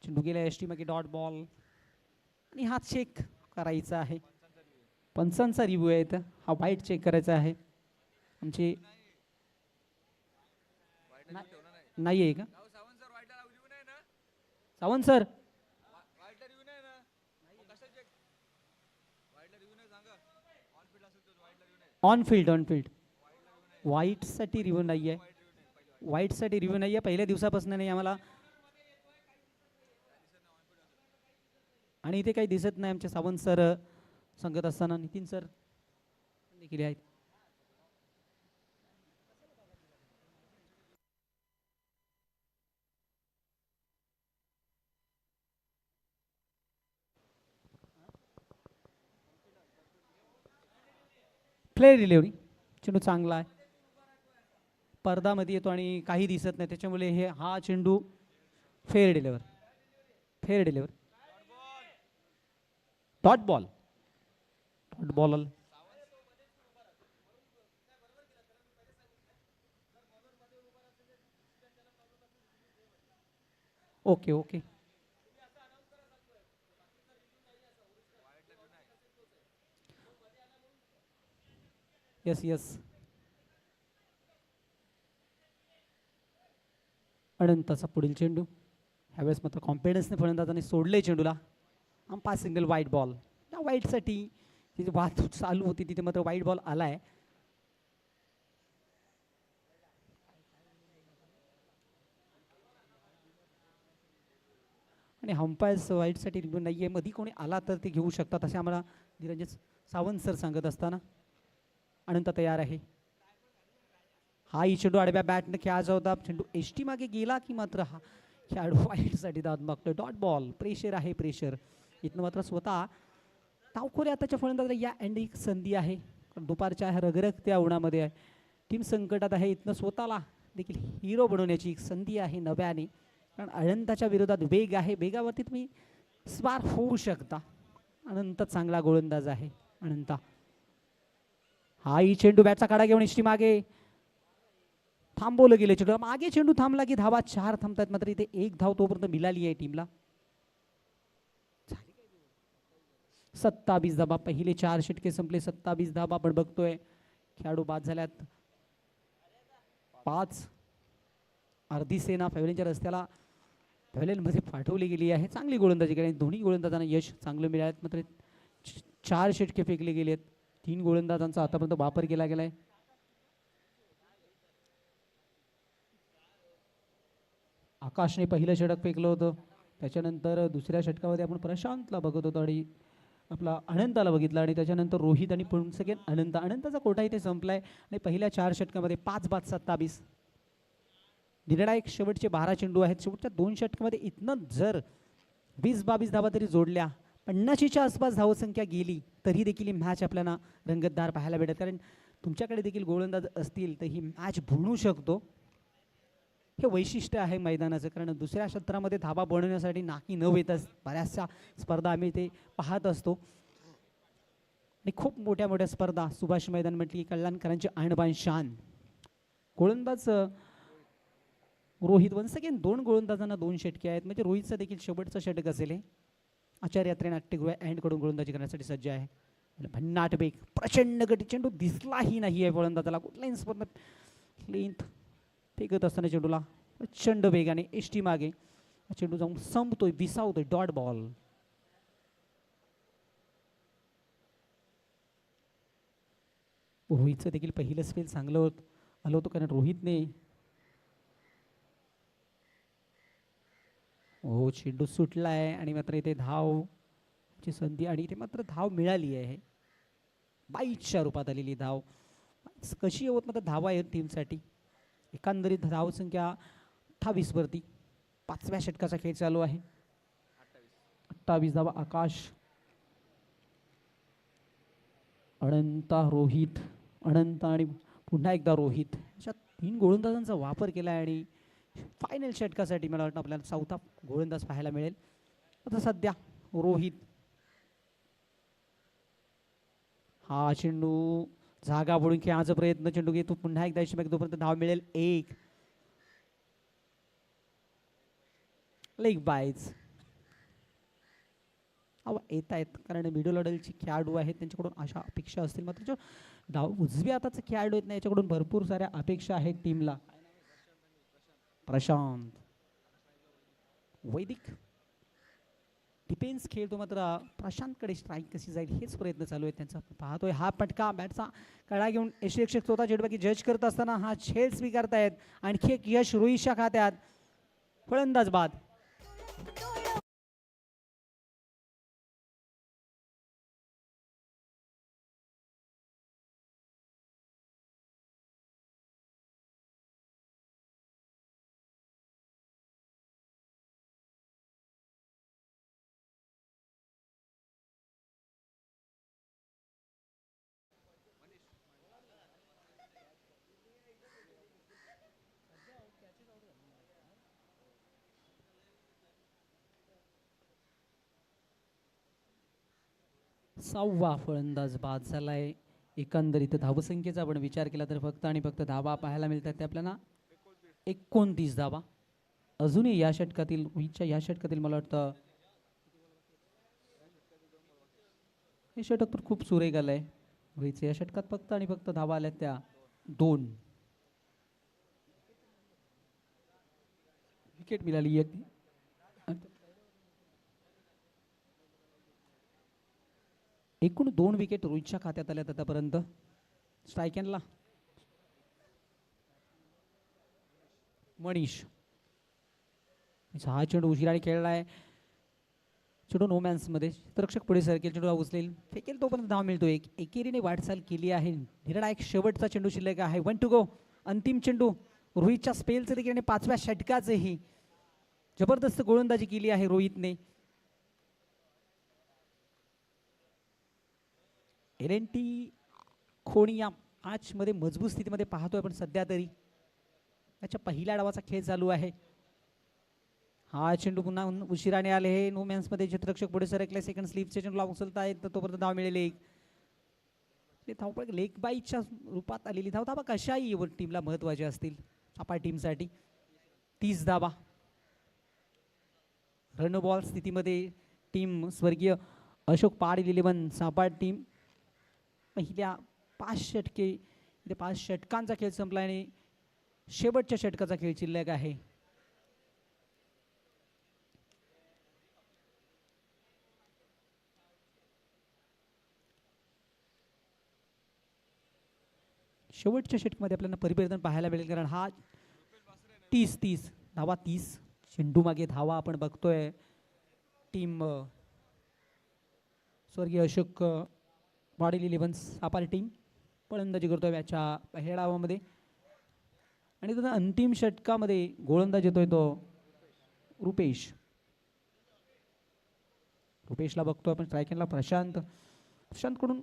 चेंडू गेला एस टी मागे डॉट बॉल आणि हा चेक करायचा आहे पंचांचा रिव्ह्यू आहे इथं हा वाईट चेक करायचा आहे आमची नाही आहे का सावंत सर ऑन फील्ड वाईटसाठी रिव्ह्यू नाही आहे वाईटसाठी रिव्ह्यू नाही आहे पहिल्या दिवसापासून नाही आम्हाला आणि इथे काही दिसत नाही आमचे सावंत सर सांगत असताना नितीन सर देखील आहेत प्लेयर डिलिव्हरी चेंडू चांगला आहे पडद्यामध्ये येतो आणि काही दिसत नाही त्याच्यामुळे हे हा चेंडू fair deliver dot ball okay yes अनंताचा पुढील चेंडू ह्यावेळेस मात्र कॉन्फिडन्सने फलंदाजाने सोडले चेंडूला अंपायर सिंगल वाईट बॉल त्या वाईटसाठी तिथे वाहतूक चालू होती तिथे मात्र वाईट बॉल आलाय आणि अंपायर्स वाईटसाठी रिव्ह्यू नाही आहे मध्ये कोणी आला तर ते घेऊ शकतात असे आम्हाला निरंजन सावंत सर सांगत असताना अनंत तयार आहे हा ही चेंडू आडव्या बॅटने खेळायचा होता चेंडू एस टी मागे गेला की मात्र हा खेळाडू वाईटसाठी दाद मागतोय डॉट बॉल प्रेशर इथनं मात्र स्वतः डावखोरे आताच्या फलंदाजाला या एंड एक संधी आहे दुपारच्या रगरगत्या उन्हामध्ये आहे टीम संकटात आहे इथनं स्वतःला देखील हिरो बनवण्याची एक संधी आहे नव्याने कारण अनंताच्या विरोधात वेग आहे वेगावरती तुम्ही स्वार होऊ शकता अनंत चांगला गोलंदाज आहे अनंता हा ही चेंडू बॅटचा काढा घेऊन इष्टी मागे थांबवलं गेले चेंडू मागे चेंडू थांबला की धावा 4 थांबतात मात्र इथे एक धाव तोपर्यंत मिळाली आहे टीमला 27 धावा पहिले 4 षटके संपले 27 धावा आपण बघतोय खेळाडू बाद झाल्यात 5 अर्धी सेना पॅव्हलियनच्या रस्त्याला पॅव्हलियनमध्ये पाठवली गेली आहे चांगली गोलंदाजी केली दोन्ही गोलंदाजांना यश चांगलं मिळालं मात्र 4 षटके फेकले गेलेत 3 गोलंदाजांचा आतापर्यंत वापर केला गेलाय आकाशने पहिलं षटक फेकलं होतं त्याच्यानंतर दुसऱ्या षटकामध्ये आपण प्रशांतला बघत होतो आणि आपला अनंताला बघितला आणि त्याच्यानंतर रोहित आणि पुढून सेकंड अनंताचा कोटा इथे संपलाय आणि पहिल्या 4 षटकामध्ये 5 बाद 27 निर्णायक शेवटचे 12 चेंडू आहेत शेवटच्या 2 षटकामध्ये इथनं जर 20-22 धावा तरी जोडल्या 50च्या आसपास धावसंख्या गेली तरी देखील ही मॅच आपल्याला रंगतदार पाहायला भेटत कारण तुमच्याकडे देखील गोलंदाज असतील तर ही मॅच भुणू शकतो हे वैशिष्ट्य आहे मैदानाचं कारण दुसऱ्या क्षेत्रामध्ये धावा बनवण्यासाठी नाकी न येताच बऱ्याचशा स्पर्धा आम्ही ते पाहत असतो आणि खूप मोठ्या मोठ्या स्पर्धा सुभाष मैदान म्हटली की कल्याणकरांची आणबाण शान. गोलंदाज रोहित वन्स अगेन 2 गोलंदाजांना 2 षटके आहेत, म्हणजे रोहितचा देखील शेवटचा षटक असेल हे. आचार्य यात्रे नाट्यगृह एंडकडून गोलंदाजी करण्यासाठी सज्ज आहे. भन्नाट बेग, प्रचंड गती, चेंडू दिसलाही नाही आहे गोलंदाजाला. कुठल्याही स्पर्धेत लेंथ फेकत असताना चेंडूला प्रचंड वेगाने एसटी मागे चेंडू जाऊन संपतोय, विसावतोय. Dot ball. रोहितचं देखील पहिलं स्पेल चांगलं आलं होतं, कारण रोहितने चेंडू सुटला आहे आणि मात्र इथे धावची संधी आणि इथे मात्र धाव मिळाली आहे. 22च्या रूपात आलेली धाव. कशी होत मात्र धावा आहेत टीमसाठी. एकंदरीत धावसंख्या 28 वरती. 5व्या षटकाचा खेळ चालू आहे. 28 धावा. आकाश, अनंता, रोहित, अनंत आणि पुन्हा एकदा रोहित अशा 3 गोलंदाजांचा वापर केला आहे आणि फायनल षटकासाठी मला वाटतं आपल्याला चौथा गोलंदाज पाहायला मिळेल. आता सध्या रोहित हा चेंडू जागा बुडून खेळायचा प्रयत्न, चेंडू घेतो पुन्हा एकदा यशमेक, तोपर्यंत धाव मिळेल 1. लेग बायज येत आहेत कारण मिडल ऑर्डरचे खेळाडू आहेत, त्यांच्याकडून अशा अपेक्षा असतील. मात्र जो डाव उजव्या हाताचे खेळाडू आहेत ना, याच्याकडून भरपूर साऱ्या अपेक्षा आहेत टीमला. प्रशांत वैदिक डिफेन्स खेळतो, मात्र प्रशांतकडे स्ट्राईक कशी जाईल हेच प्रयत्न चालू आहेत त्यांचा. पाहतोय हा पटका, बॅटचा कडा घेऊन यशरक्षक स्वतः चेंडूबाकी जज करत असताना हा खेळ स्वीकारतायत. आणखी एक यश रोहितच्या खात्यात. फलंदाज बाद. सहावा फलंदाज बाद झालाय. एकंदरीत धावसंख्येचा आपण विचार केला तर फक्त आणि फक्त धावा पाहायला मिळतात ते आपल्याला 29 धावा. अजूनही या षटकातील, रोहितच्या या षटकातील मला वाटतं हे षटक तर खूप सुरेख आलंय. रोहितच्या या षटकात फक्त आणि फक्त धावा आल्या त्या 2. विकेट मिळाली एक. एकूण 2 विकेट रोहितच्या खात्यात आल्यात आतापर्यंत. स्ट्राईक एंडला मनीष. हा चेंडू उशिराने खेळलाय. चेंडू नो मॅन्स मध्ये. रक्षक पुढे सरकेल, चेंडू उचलेल, फेकेल, तोपर्यंत धाव मिळतो. एक एकेरीने वाटचाल केली आहे. निर्णायक शेवटचा चेंडू शिल्लक आहे. 1 टू गो. अंतिम चेंडू रोहितच्या स्पेलचं देखील आणि 5व्या षटकाचंही जबरदस्त गोलंदाजी केली आहे रोहितने. LNT खोणी या मॅचमध्ये मजबूत स्थितीमध्ये पाहतोय आपण सध्या तरी. त्याच्या पहिल्या डावाचा खेळ चालू आहे. हा चेंडू पुन्हा उशिराने आले हे नो मॅन्समध्ये. चित्ररक्षक पुढे सरकले. सेकंड स्लीपचे चेंडूला उचलतायत, तर तोपर्यंत धाव मिळेल 1. धाव लेग बाईच्या रूपात आलेली धाव. धावा कशाही टीमला महत्त्वाच्या असतील आपल्या टीमसाठी. 30 धावा. रन बॉल स्थितीमध्ये टीम स्वर्गीय अशोक पाटील 11 सापाट टीम. पहिल्या 5 षटकांचा खेळ संपला आणि शेवटच्या षटकाचा खेळ शिल्लक आहे. शेवटच्या षटकामध्ये आपल्याला परिवर्तन पाहायला मिळेल, कारण हा 30 धावा. 30 चेंडू मागे धावा आपण बघतोय. टीम स्वर्गीय अशोक पाटील 11 सापार टीम फलंदाजी करतोय मॅचच्या पहिल्या डावामध्ये. आणि त्याचा अंतिम षटकामध्ये गोलंदाज येतोय तो रुपेश. रुपेशला बघतोय आपण स्ट्राईक एंडला. प्रशांतकडून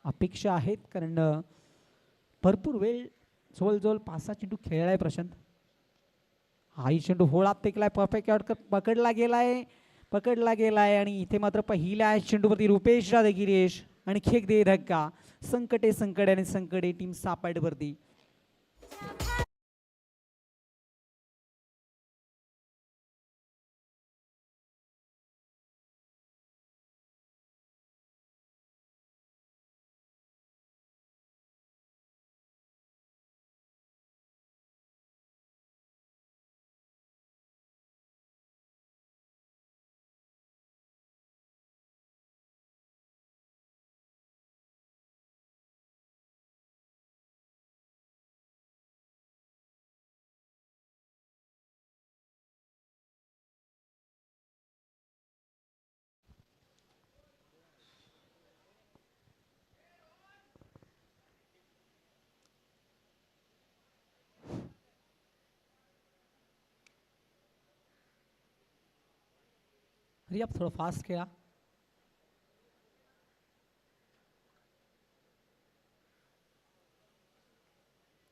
अपेक्षा आहेत, कारण भरपूर वेळ जवळजवळ 5-6 चेंडू खेळलाय प्रशांत. हाही चेंडू होळात टेकलाय, परफेक्ट पकडला गेलाय आणि इथे मात्र पहिल्या चेंडूवरती रुपेश देखील यश आणि खेक दे धक्का. संकटे आणि संकटे टीम सापाडवरती. रिया थोडं फास्ट खेळा.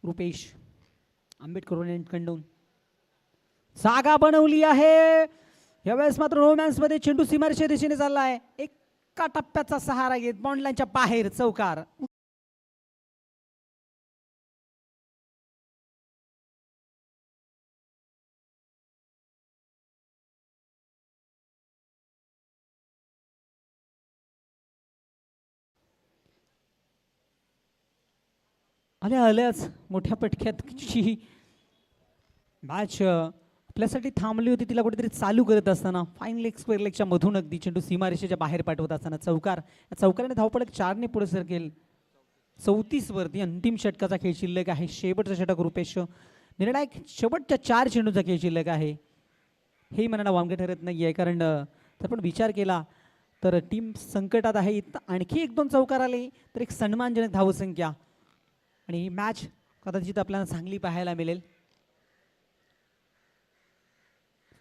रुपेश आंबेडकर कंडून जागा बनवली आहे. यावेळेस मात्र रोमॅन्स मध्ये चेंडू सीमारेषेच्या दिशेने चाललाय. एका टप्प्याचा सहारा घेत बॉन्ड लाईनच्या बाहेर चौकार. आल्याच मोठ्या पटक्याची मॅच आपल्यासाठी थांबली होती, तिला कुठेतरी चालू करत असताना फाईन लेग स्क्वेअर लेगच्या मधून अगदी चेंडू सीमारेषेच्या बाहेर पाठवत असताना चौकार. या चौकाराने धावपळक 4ने पुढे सरकेल. 34 वरती अंतिम षटकाचा खेळ शिल्लक आहे. शेवटचा षटक रुपेश निर्णायक शेवटच्या 4 चेंडूचा खेळ शिल्लक आहे. हे मनाला वामगे ठरत नाही आहे, कारण जर पण विचार केला तर टीम संकटात आहे. आणखी 1-2 चौकार आले तर एक सन्मानजनक धावसंख्या आणि ही मॅच कदाचित आपल्याला चांगली पाहायला मिळेल.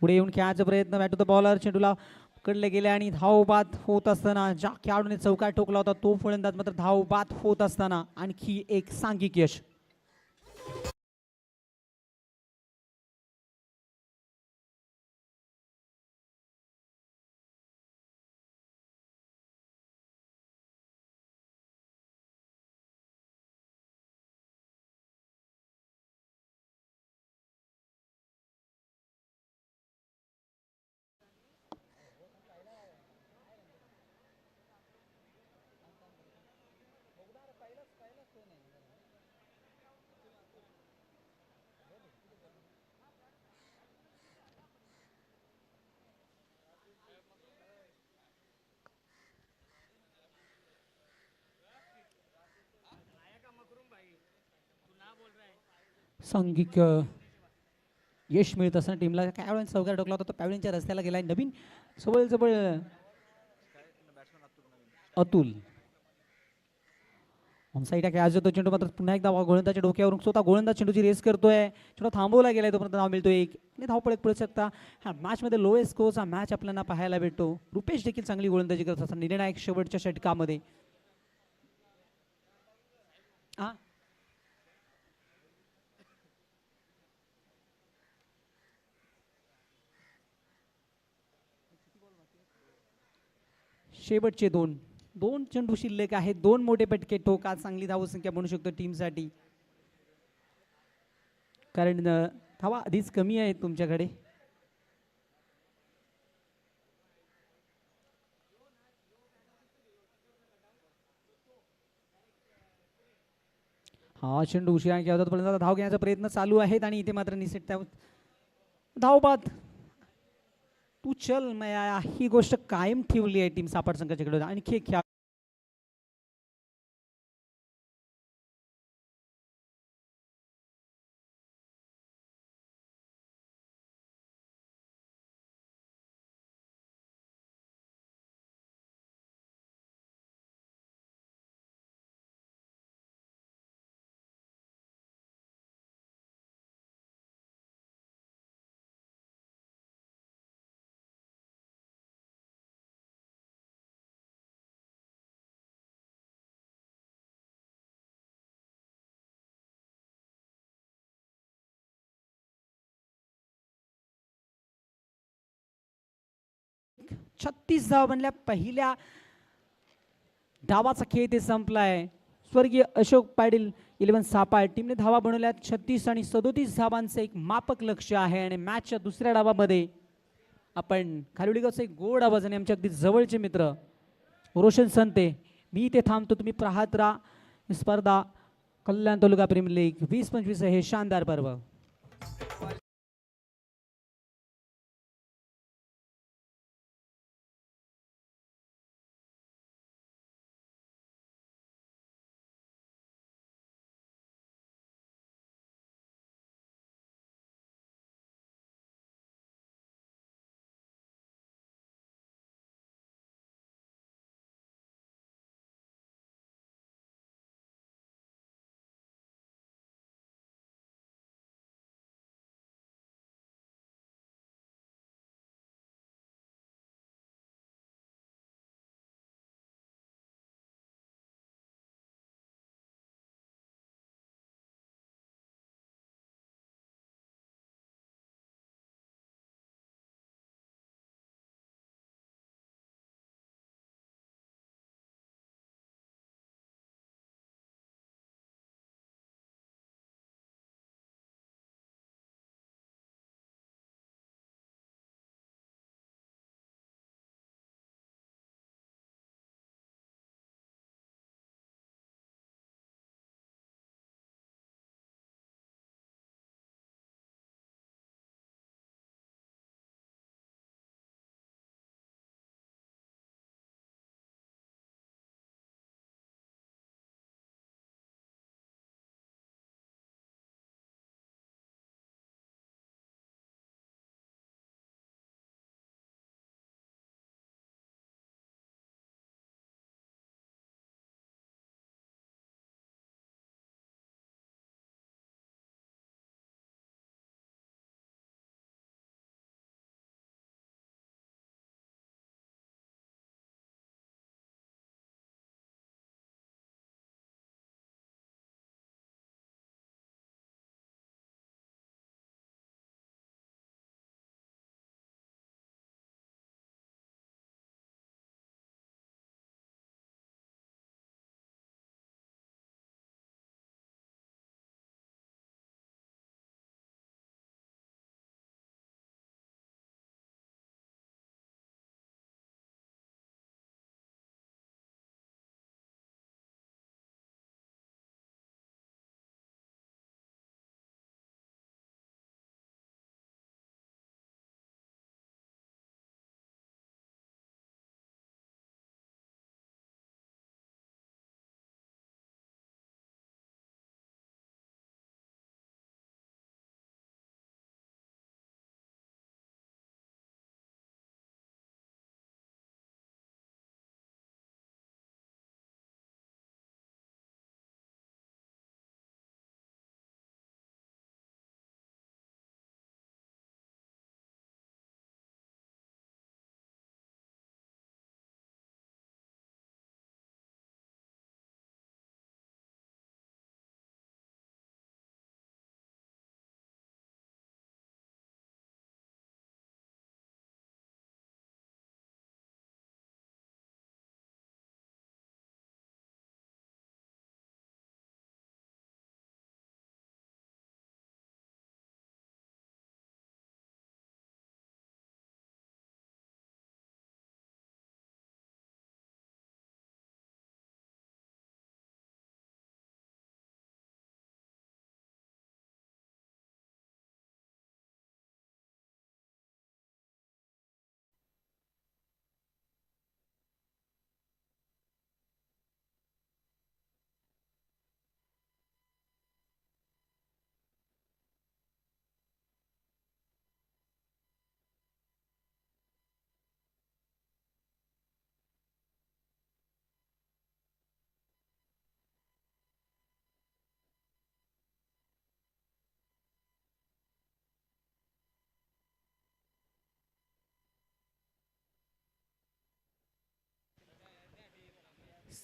पुढे येऊन खेळायचा प्रयत्न, बॅट टू द बॉलर, चेंडूला पकडले गेले आणि धावबाद होत असताना ज्या खेळाडूने चौकार ठोकला होता तो फलंदाज मात्र धावबाद होत असताना आणखी एक सांघिक यश. सांघिक यश मिळत असताना टीमला काय चौकार ठोकला होता तो पॅवलिनच्या रस्त्याला गेलाय. नवीन जवळ अतुल ऑनसाईड खेळायचा तो चेंडू मात्र पुन्हा एकदा गोलंदाजच्या डोक्यावरून स्वतः गोलंदाज चेंडूची रेस करतोय. चेंडू थांबवला गेलाय, तोपर्यंत धाव मिळतो एक आणि धावपळक पडू शकता. हा मॅचमध्ये लोएस्ट स्कोरचा मॅच आपल्याला पाहायला भेटतो. रुपेश देखील चांगली गोलंदाजी करत असताना निर्णायक शेवटच्या षटकामध्ये. शेवटचे दोन चेंडू शिल्लक आहेत. 2 मोठे पटके ठोका, चांगली धावसंख्या बनू शकतो टीमसाठी, कारण धावा आधीच कमी आहेत तुमच्याकडे. हा चेंडू उशिरा घ्या होता, पर्यंत धाव घेण्याचा प्रयत्न चालू आहेत आणि इथे मात्र निसट धावबाद. तू चल मया ही गोष्ट कायम ठेवली आहे टीम सापड संघाच्याकडे. आणखी एक खेळ 36 धावा बनल्या. पहिल्या डावाचा खेळ ते संपलाय. स्वर्गीय अशोक पाटील 11 सापाळ टीमने धावा बनवल्या 36 आणि 37 धावांचं एक मापक लक्ष आहे. आणि मॅचच्या दुसऱ्या डावामध्ये आपण खालुलीगावचा एक गोड आवाज आणि आमच्या अगदी जवळचे मित्र रोशन संते, मी इथे थांबतो तुम्ही पाहत राहा स्पर्धा कल्याण तालुका प्रीमियर लीग 20-25 हे शानदार पर्व.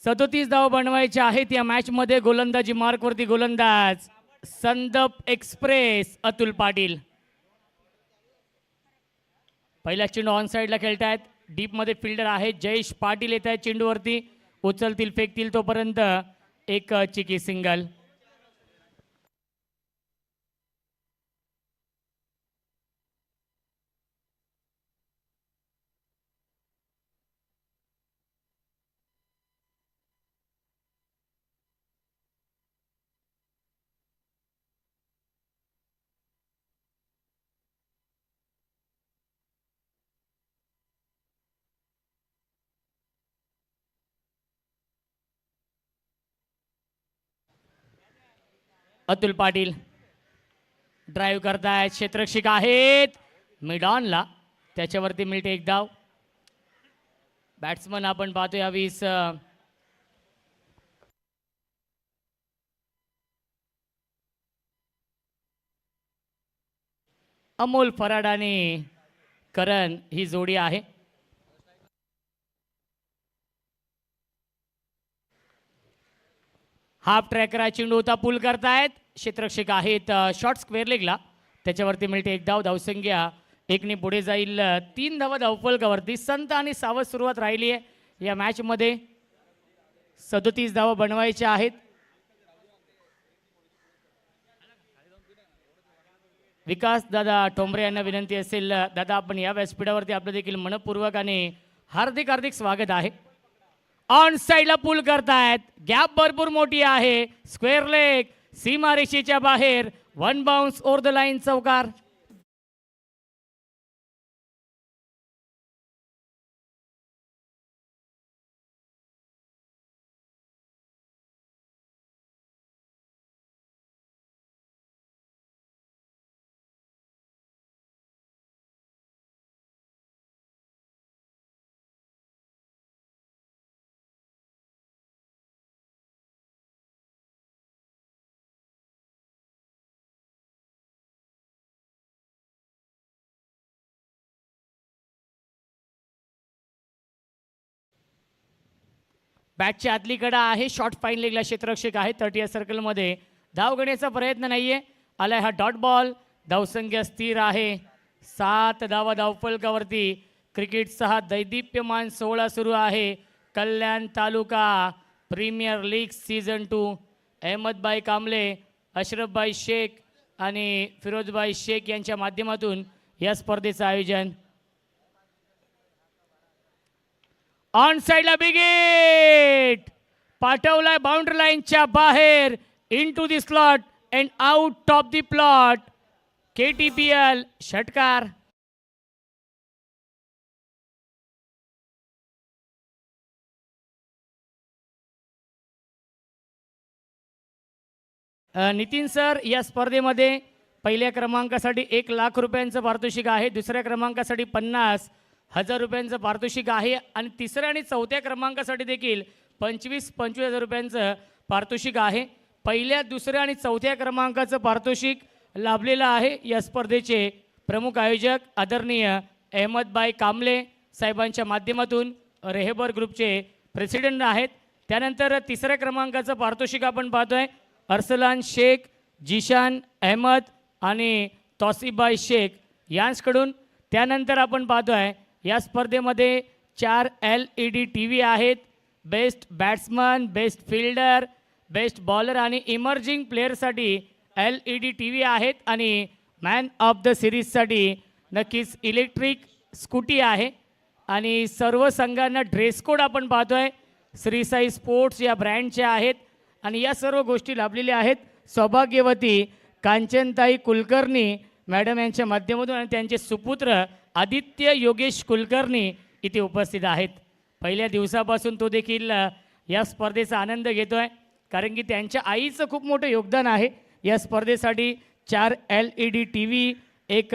सदोतीस धाव बनवायचे आहेत या मॅच मध्ये. गोलंदाजी मार्कवरती गोलंदाज संदप एक्सप्रेस अतुल पाटील. पहिला चेंडू ऑन साइडला खेळतायत. डीपमध्ये फिल्डर आहे जयेश पाटील येत आहे चेंडूवरती, उचलतील फेकतील तोपर्यंत एक चिकी सिंगल. अतुल पाटील ड्राईव्ह करतायत, क्षेत्ररक्षक आहेत मिड ऑनला, त्याच्यावरती मिळते एक धाव. बॅट्समन आपण पाहतो यावेळेस अमोल फराड आणि करण ही जोडी आहे. हाफ ट्रॅकर चेंडू होता पूल करतायत, क्षेत्ररक्षक आहेत शॉर्ट स्क्वेअर लेगला, त्याच्यावरती मिळते एक धाव. धावसंख्या एकने पुढे जाईल 3 धावा धावफलकावरती. संत आणि सावध सुरुवात राहिली आहे या मॅच मध्ये. 37 धावा बनवायच्या आहेत. विकास दादा ठोंबरे यांना विनंती असेल, दादा आपण या व्यासपीठावरती आपलं देखील मनपूर्वक आणि हार्दिक हार्दिक स्वागत आहे. ऑन साईडला पूल करतायत, गॅप भरपूर मोठी आहे, स्क्वेअर लेग सीमारेषेच्या बाहेर, 1 बाउन्स ओव्हर द लाईन चौकार. बॅटच्या आतली कडा आहे, शॉर्ट फाईन लेगला क्षेत्ररक्षक आहे. 30 सर्कलमध्ये धाव घेण्याचा प्रयत्न नाहीये, आलाय हा डॉट बॉल. धावसंख्या स्थिर आहे, 7 धावा धावफलकावरती. क्रिकेटचा हा दैदिप्यमान सोहळा सुरू आहे. Kalyan Taluka premier league season 2. Ahmedbhai Kamble, Ashrafbhai Shaikh आणि फिरोजभाई शेख यांच्या माध्यमातून या स्पर्धेचं आयोजन. ऑन साइडला बिग हिट पाठवलाय बाउंड्री लाईनच्या बाहेर, into the slot and out of the plot. KTPL षटकार. नितीन सर, या स्पर्धेमध्ये पहिल्या क्रमांकासाठी 1 लाख रुपयांचं पारितोषिक आहे, दुसऱ्या क्रमांकासाठी 50,000 रुपयांचं पारितोषिक आहे आणि तिसऱ्या आणि चौथ्या क्रमांकासाठी देखील 25,000 रुपयांचं पारितोषिक आहे. पहिल्या, दुसऱ्या आणि चौथ्या क्रमांकाचं पारितोषिक लाभलेलं आहे. या स्पर्धेचे प्रमुख आयोजक आदरणीय अहमदभाई कांबळे साहेबांच्या माध्यमातून रेहेबर ग्रुपचे प्रेसिडेंट आहेत. त्यानंतर तिसऱ्या क्रमांकाचं पारितोषिक आपण पाहतोय अरसलान शेख, जिशान अहमद आणि तौसिफभाई शेख यांच्याकडून. त्यानंतर आपण पाहतोय या स्पर्धेमध्ये 4 LED TV आहेत. Best batsman, best fielder, best bowler आणि इमर्जिंग प्लेअरसाठी LED TV आहेत आणि मॅन ऑफ द सिरीजसाठी नक्कीच इलेक्ट्रिक स्कूटी आहे. आणि सर्व संघांना ड्रेस कोड आपण पाहतोय श्री साई स्पोर्ट्स या ब्रँडचे आहेत आणि या सर्व गोष्टी लाभलेल्या आहेत. सौभाग्यवती कांचनताई कुलकर्णी मॅडम यांच्या माध्यमातून आणि त्यांचे सुपुत्र आदित्य योगेश कुलकर्णी इथे उपस्थित आहेत. पहिल्या दिवसापासून तो देखील या स्पर्धेचा आनंद घेतोय, कारण की त्यांच्या आईचं खूप मोठं योगदान आहे या स्पर्धेसाठी. 4 LED TV, एक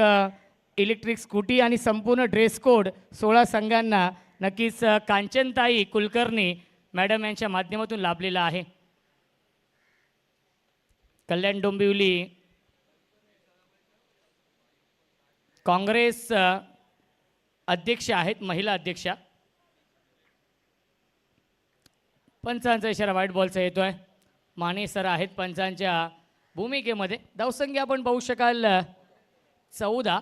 इलेक्ट्रिक स्कूटी आणि संपूर्ण ड्रेस कोड 16 संघांना नक्कीच कांचनताई कुलकर्णी मॅडम यांच्या माध्यमातून लाभलेला आहे. कल्याण डोंबिवली काँग्रेस अध्यक्ष आहेत, महिला अध्यक्षा. पंचांचा इशारा व्हाईट बॉलचा येतोय. माने सर आहेत पंचांच्या भूमिकेमध्ये. धावसंख्या आपण पाहू शकाल 14.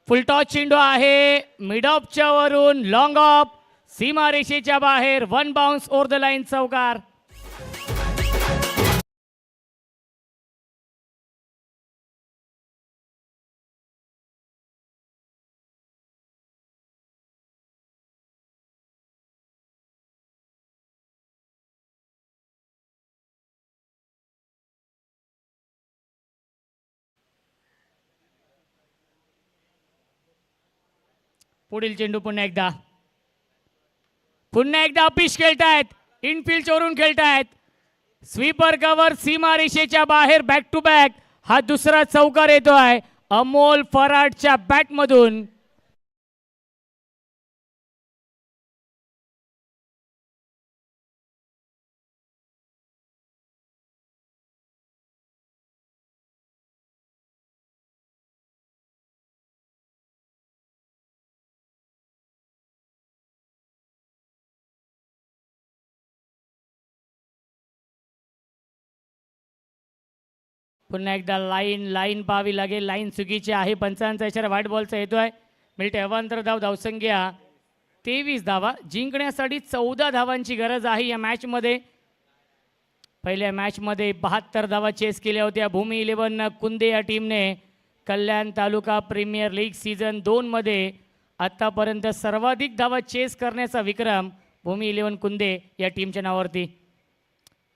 फुलटॉस चेंडू आहे मिड ऑफच्या वरून लॉंग ऑफ सीमारेषेच्या बाहेर 1 बाउन्स ओव्हर द लाईन चौकार. पुढील चेंडू पुन्हा एकदा अपिश खेळतायत. इनफिल्ड वरून खेळतायत. स्वीपर कव्हर सीमारेषेच्या बाहेर बॅक टू बॅक हा दुसरा चौकार येतोय अमोल फराडच्या बॅटमधून. पुन्हा एकदा लाईन पाहावी लागेल. लाईन चुकीची आहे. पंचांचा इशारा व्हाईट बॉलचा येतोय. मिळते अवांतर धाव. धावसंख्या 23 धावा. जिंकण्यासाठी 14 धावांची गरज आहे या मॅचमध्ये. पहिल्या मॅचमध्ये 72 धावा चेस केल्या होत्या. भूमी 11 कुंदे या टीमने कल्याण तालुका प्रीमियर लीग सीझन 2 मध्ये आतापर्यंत सर्वाधिक धावा चेस करण्याचा विक्रम भूमी 11 कुंदे या टीमच्या नावावरती.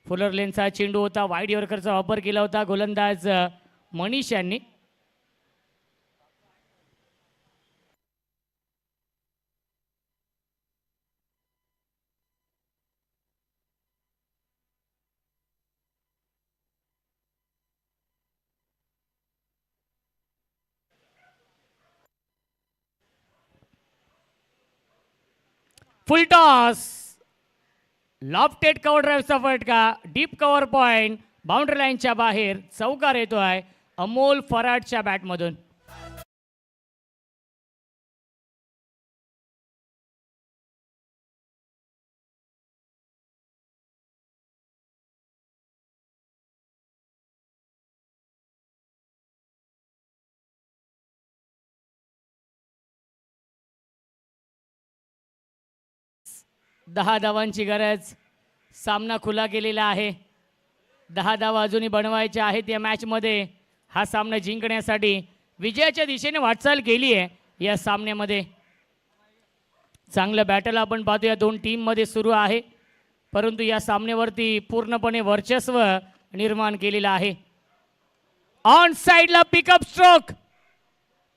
फुलर लेनचा चेंडू होता. वाईड यॉर्करचा वापर केला होता गोलंदाज मनीष यांनी. फुल टॉस. लॉफ्टेड कव्हर ड्राईव्हचा फटका. डीप कव्हर पॉइंट बाउंड्री लाईनच्या बाहेर चौकार येतोय अमोल फराडच्या बॅटमधून. दहा धावांची गरज. सामना खुला केलेला आहे. 10 धावा अजूनही बनवायच्या आहेत या मॅचमध्ये. हा सामना जिंकण्यासाठी विजयाच्या दिशेने वाटचाल केली आहे या सामन्यामध्ये. चांगलं बॅटल आपण पाहतो या दोन टीममध्ये सुरू आहे, परंतु या सामन्यावरती पूर्णपणे वर्चस्व निर्माण केलेलं आहे. ऑन साइडला पिकअप स्ट्रोक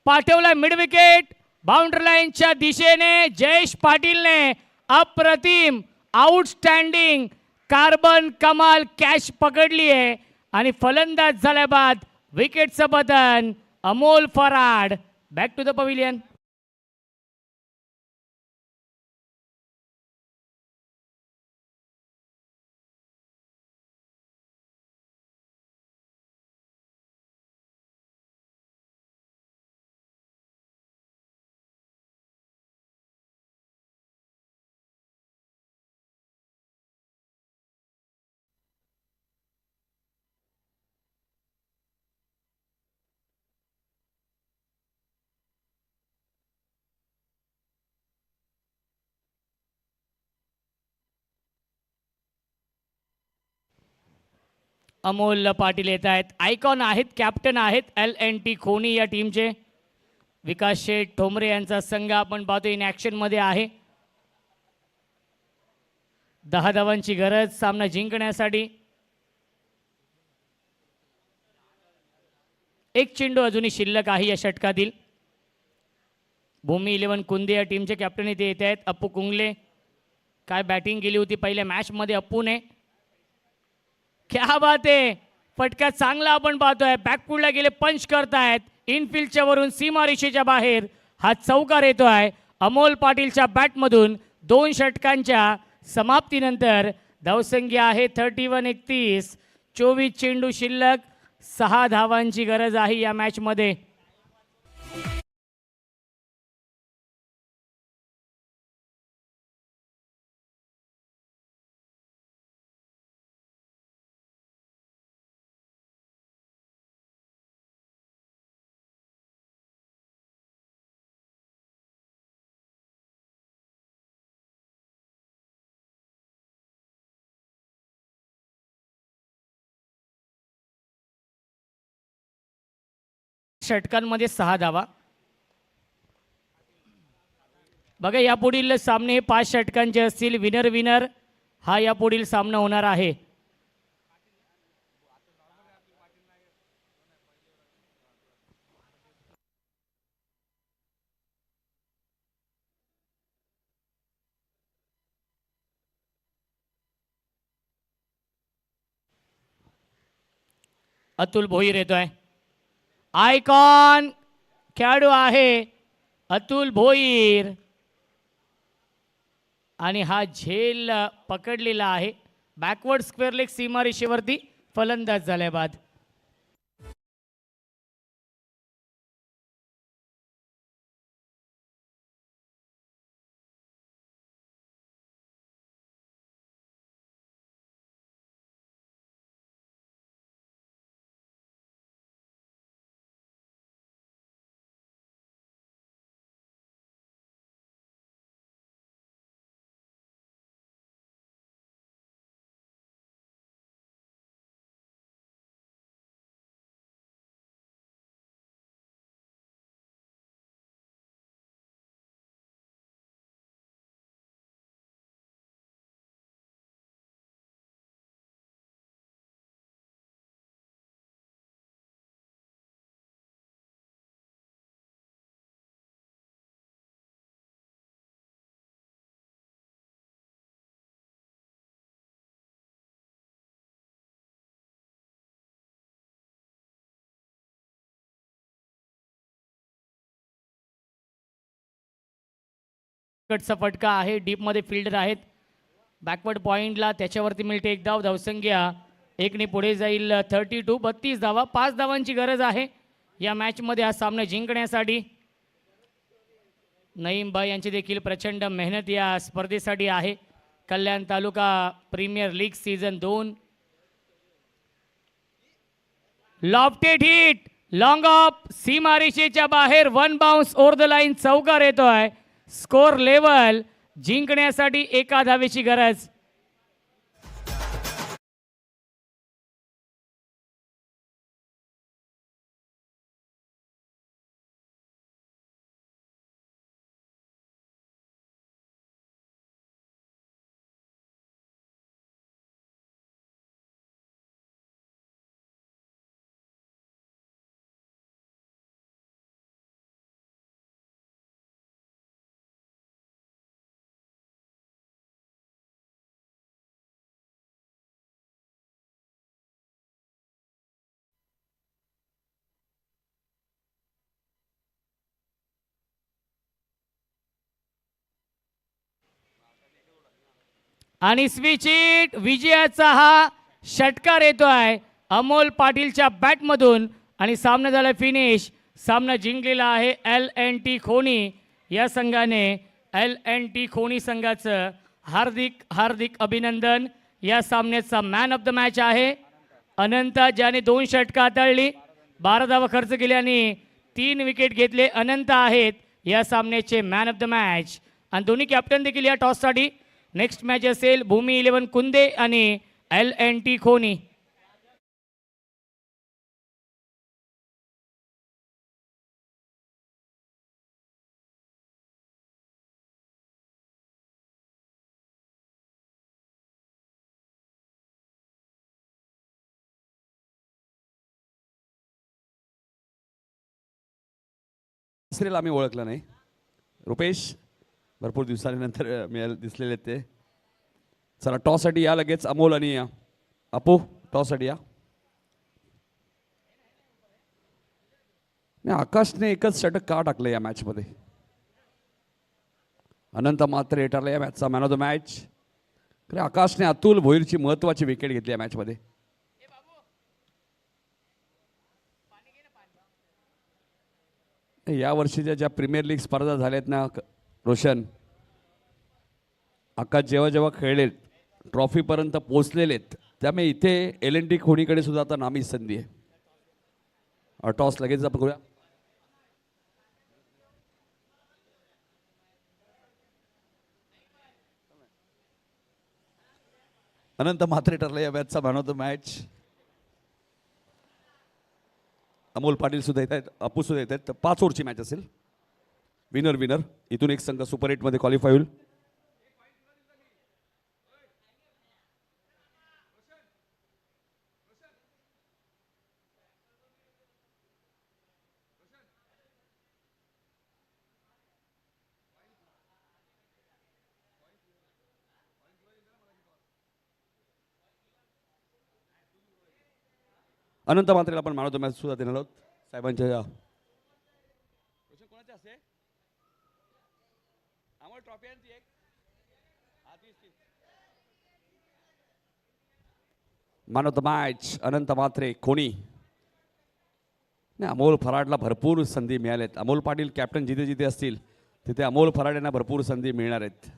पाठवला मिड विकेट बाउंड्री लाईनच्या दिशेने. जयेश पाटीलने अप्रतिम आउटस्टँडिंग कार्बन कमाल कॅच पकडली आहे आणि फलंदाज झाल्या बाद विकेटचं पतन Amol Farad. Back to the pavilion. Amol Patil येत आहेत. आयकॉन आहेत, कॅप्टन आहेत LNT खोनी या टीमचे. विकास शेठ ठोंबरे यांचा संघ आपण पाहतो इन ॲक्शन मध्ये आहे. 10 धावांची गरज सामना जिंकण्यासाठी. एक चेंडू अजूनही शिल्लक आहे या षटकातील. भूमी 11 कुंदे या टीमचे कॅप्टन इथे येत आहेत. अप्पू कुंगले. काय बॅटिंग केली होती पहिल्या मॅचमध्ये अप्पूने. क्या बात आहे. फटका चांगला आपण पाहतोय. बॅकफुटला गेले पंच करतायत. इनफिल्डच्या वरून सीमारेषेच्या बाहेर हा चौकार येतोय अमोल पाटीलच्या बॅटमधून. 2 षटकांच्या समाप्तीनंतर धावसंख्या आहे 31-31. 24 चेंडू शिल्लक. 6 धावांची गरज आहे या मॅचमध्ये. षटकांमध्ये 6 धावा. बघा यापुढील सामने 5 षटकांचे असतील. विनर विनर हा यापुढील सामना होणार आहे. अतुल भोईर येतोय. आयकॉन खेळाडू आहे अतुल भोईर आणि हा झेल पकडलेला आहे. बॅकवर्ड स्क्वेअर लेग सीमारेषेवरती फलंदाज झाल्या बाद. कटचा फटका आहे. डीपमध्ये फिल्डर आहेत. बॅकवर्ड पॉइंटला त्याच्यावरती मिळते 1 धाव. धावसंख्या 1ने पुढे जाईल. 32. 32 धावा. 5 धावांची गरज आहे या मॅचमध्ये हा सामना जिंकण्यासाठी. नईमबाई यांची देखील प्रचंड मेहनत या स्पर्धेसाठी आहे. Kalyan Taluka premier league season 2. Lofted hit long off सीमारेषेच्या बाहेर. 1 बाउन्स ओव्हर द लाईन. चौकार येतोय. स्कोर लेवल जिंकण्यासाठी 1 धावेची गरज. आणि स्विच हिट विजयाचा हा षटकार येतोय अमोल पाटीलच्या बॅटमधून आणि सामना झाला फिनिश. सामना जिंकलेला आहे LNT खोनी या संघाने. LNT खोनी संघाचं हार्दिक हार्दिक अभिनंदन. या सामन्याचा मॅन ऑफ द मॅच आहे अनंत, ज्याने 2 षटकं हाताळली, 12 धावा खर्च केले आणि 3 विकेट घेतले. अनंत आहेत या सामन्याचे मॅन ऑफ द मॅच आणि दोन्ही कॅप्टन देखील या टॉससाठी. नेक्स्ट मॅच असेल भूमी 11 कुंदे आणि LNT खोनी. तिसरीला आम्ही ओळखलं नाही. रुपेश भरपूर दिवसांनंतर मिळाले दिसलेले ते. चला टॉससाठी या लगेच. अमोल आणि अपू टॉससाठी या. नाही, आकाशने एकच षटक का टाकलं या मॅचमध्ये? अनंत मात्र ठरला या मॅचचा मॅन ऑफ द मॅच. आकाशने अतुल भोईरची महत्वाची विकेट घेतली या मॅचमध्ये. या वर्षीच्या ज्या प्रीमियर लीग स्पर्धा झाल्यात ना रोशन, आकाश जेव्हा जेव्हा खेळलेत ट्रॉफीपर्यंत पोचलेलेत, त्यामुळे इथे LNT खोनीकडे सुद्धा आता नामी संधी आहे. टॉस लगेच आपण करूया. अनंत मात्रे ठरला या मॅचचा man of the match. Amol Patil सुद्धा येत आहेत, अप्पू सुद्धा येत आहेत. तर 5 ओव्हरची मॅच असेल. विनर विनर इथून एक संघ सुपर 8 मध्ये क्वालिफाय होईल. अनंत मात्रेला आपण मॅन ऑफ द मॅच सुद्धा देणार आहोत साहेबांच्या. मॅन ऑफ द मॅच अनंत मात्रे कोणी नाही. अमोल फराडला भरपूर संधी मिळाल्यात. अमोल पाटील कॅप्टन जिथे जिथे असतील तिथे अमोल फराड यांना भरपूर संधी मिळणार आहेत.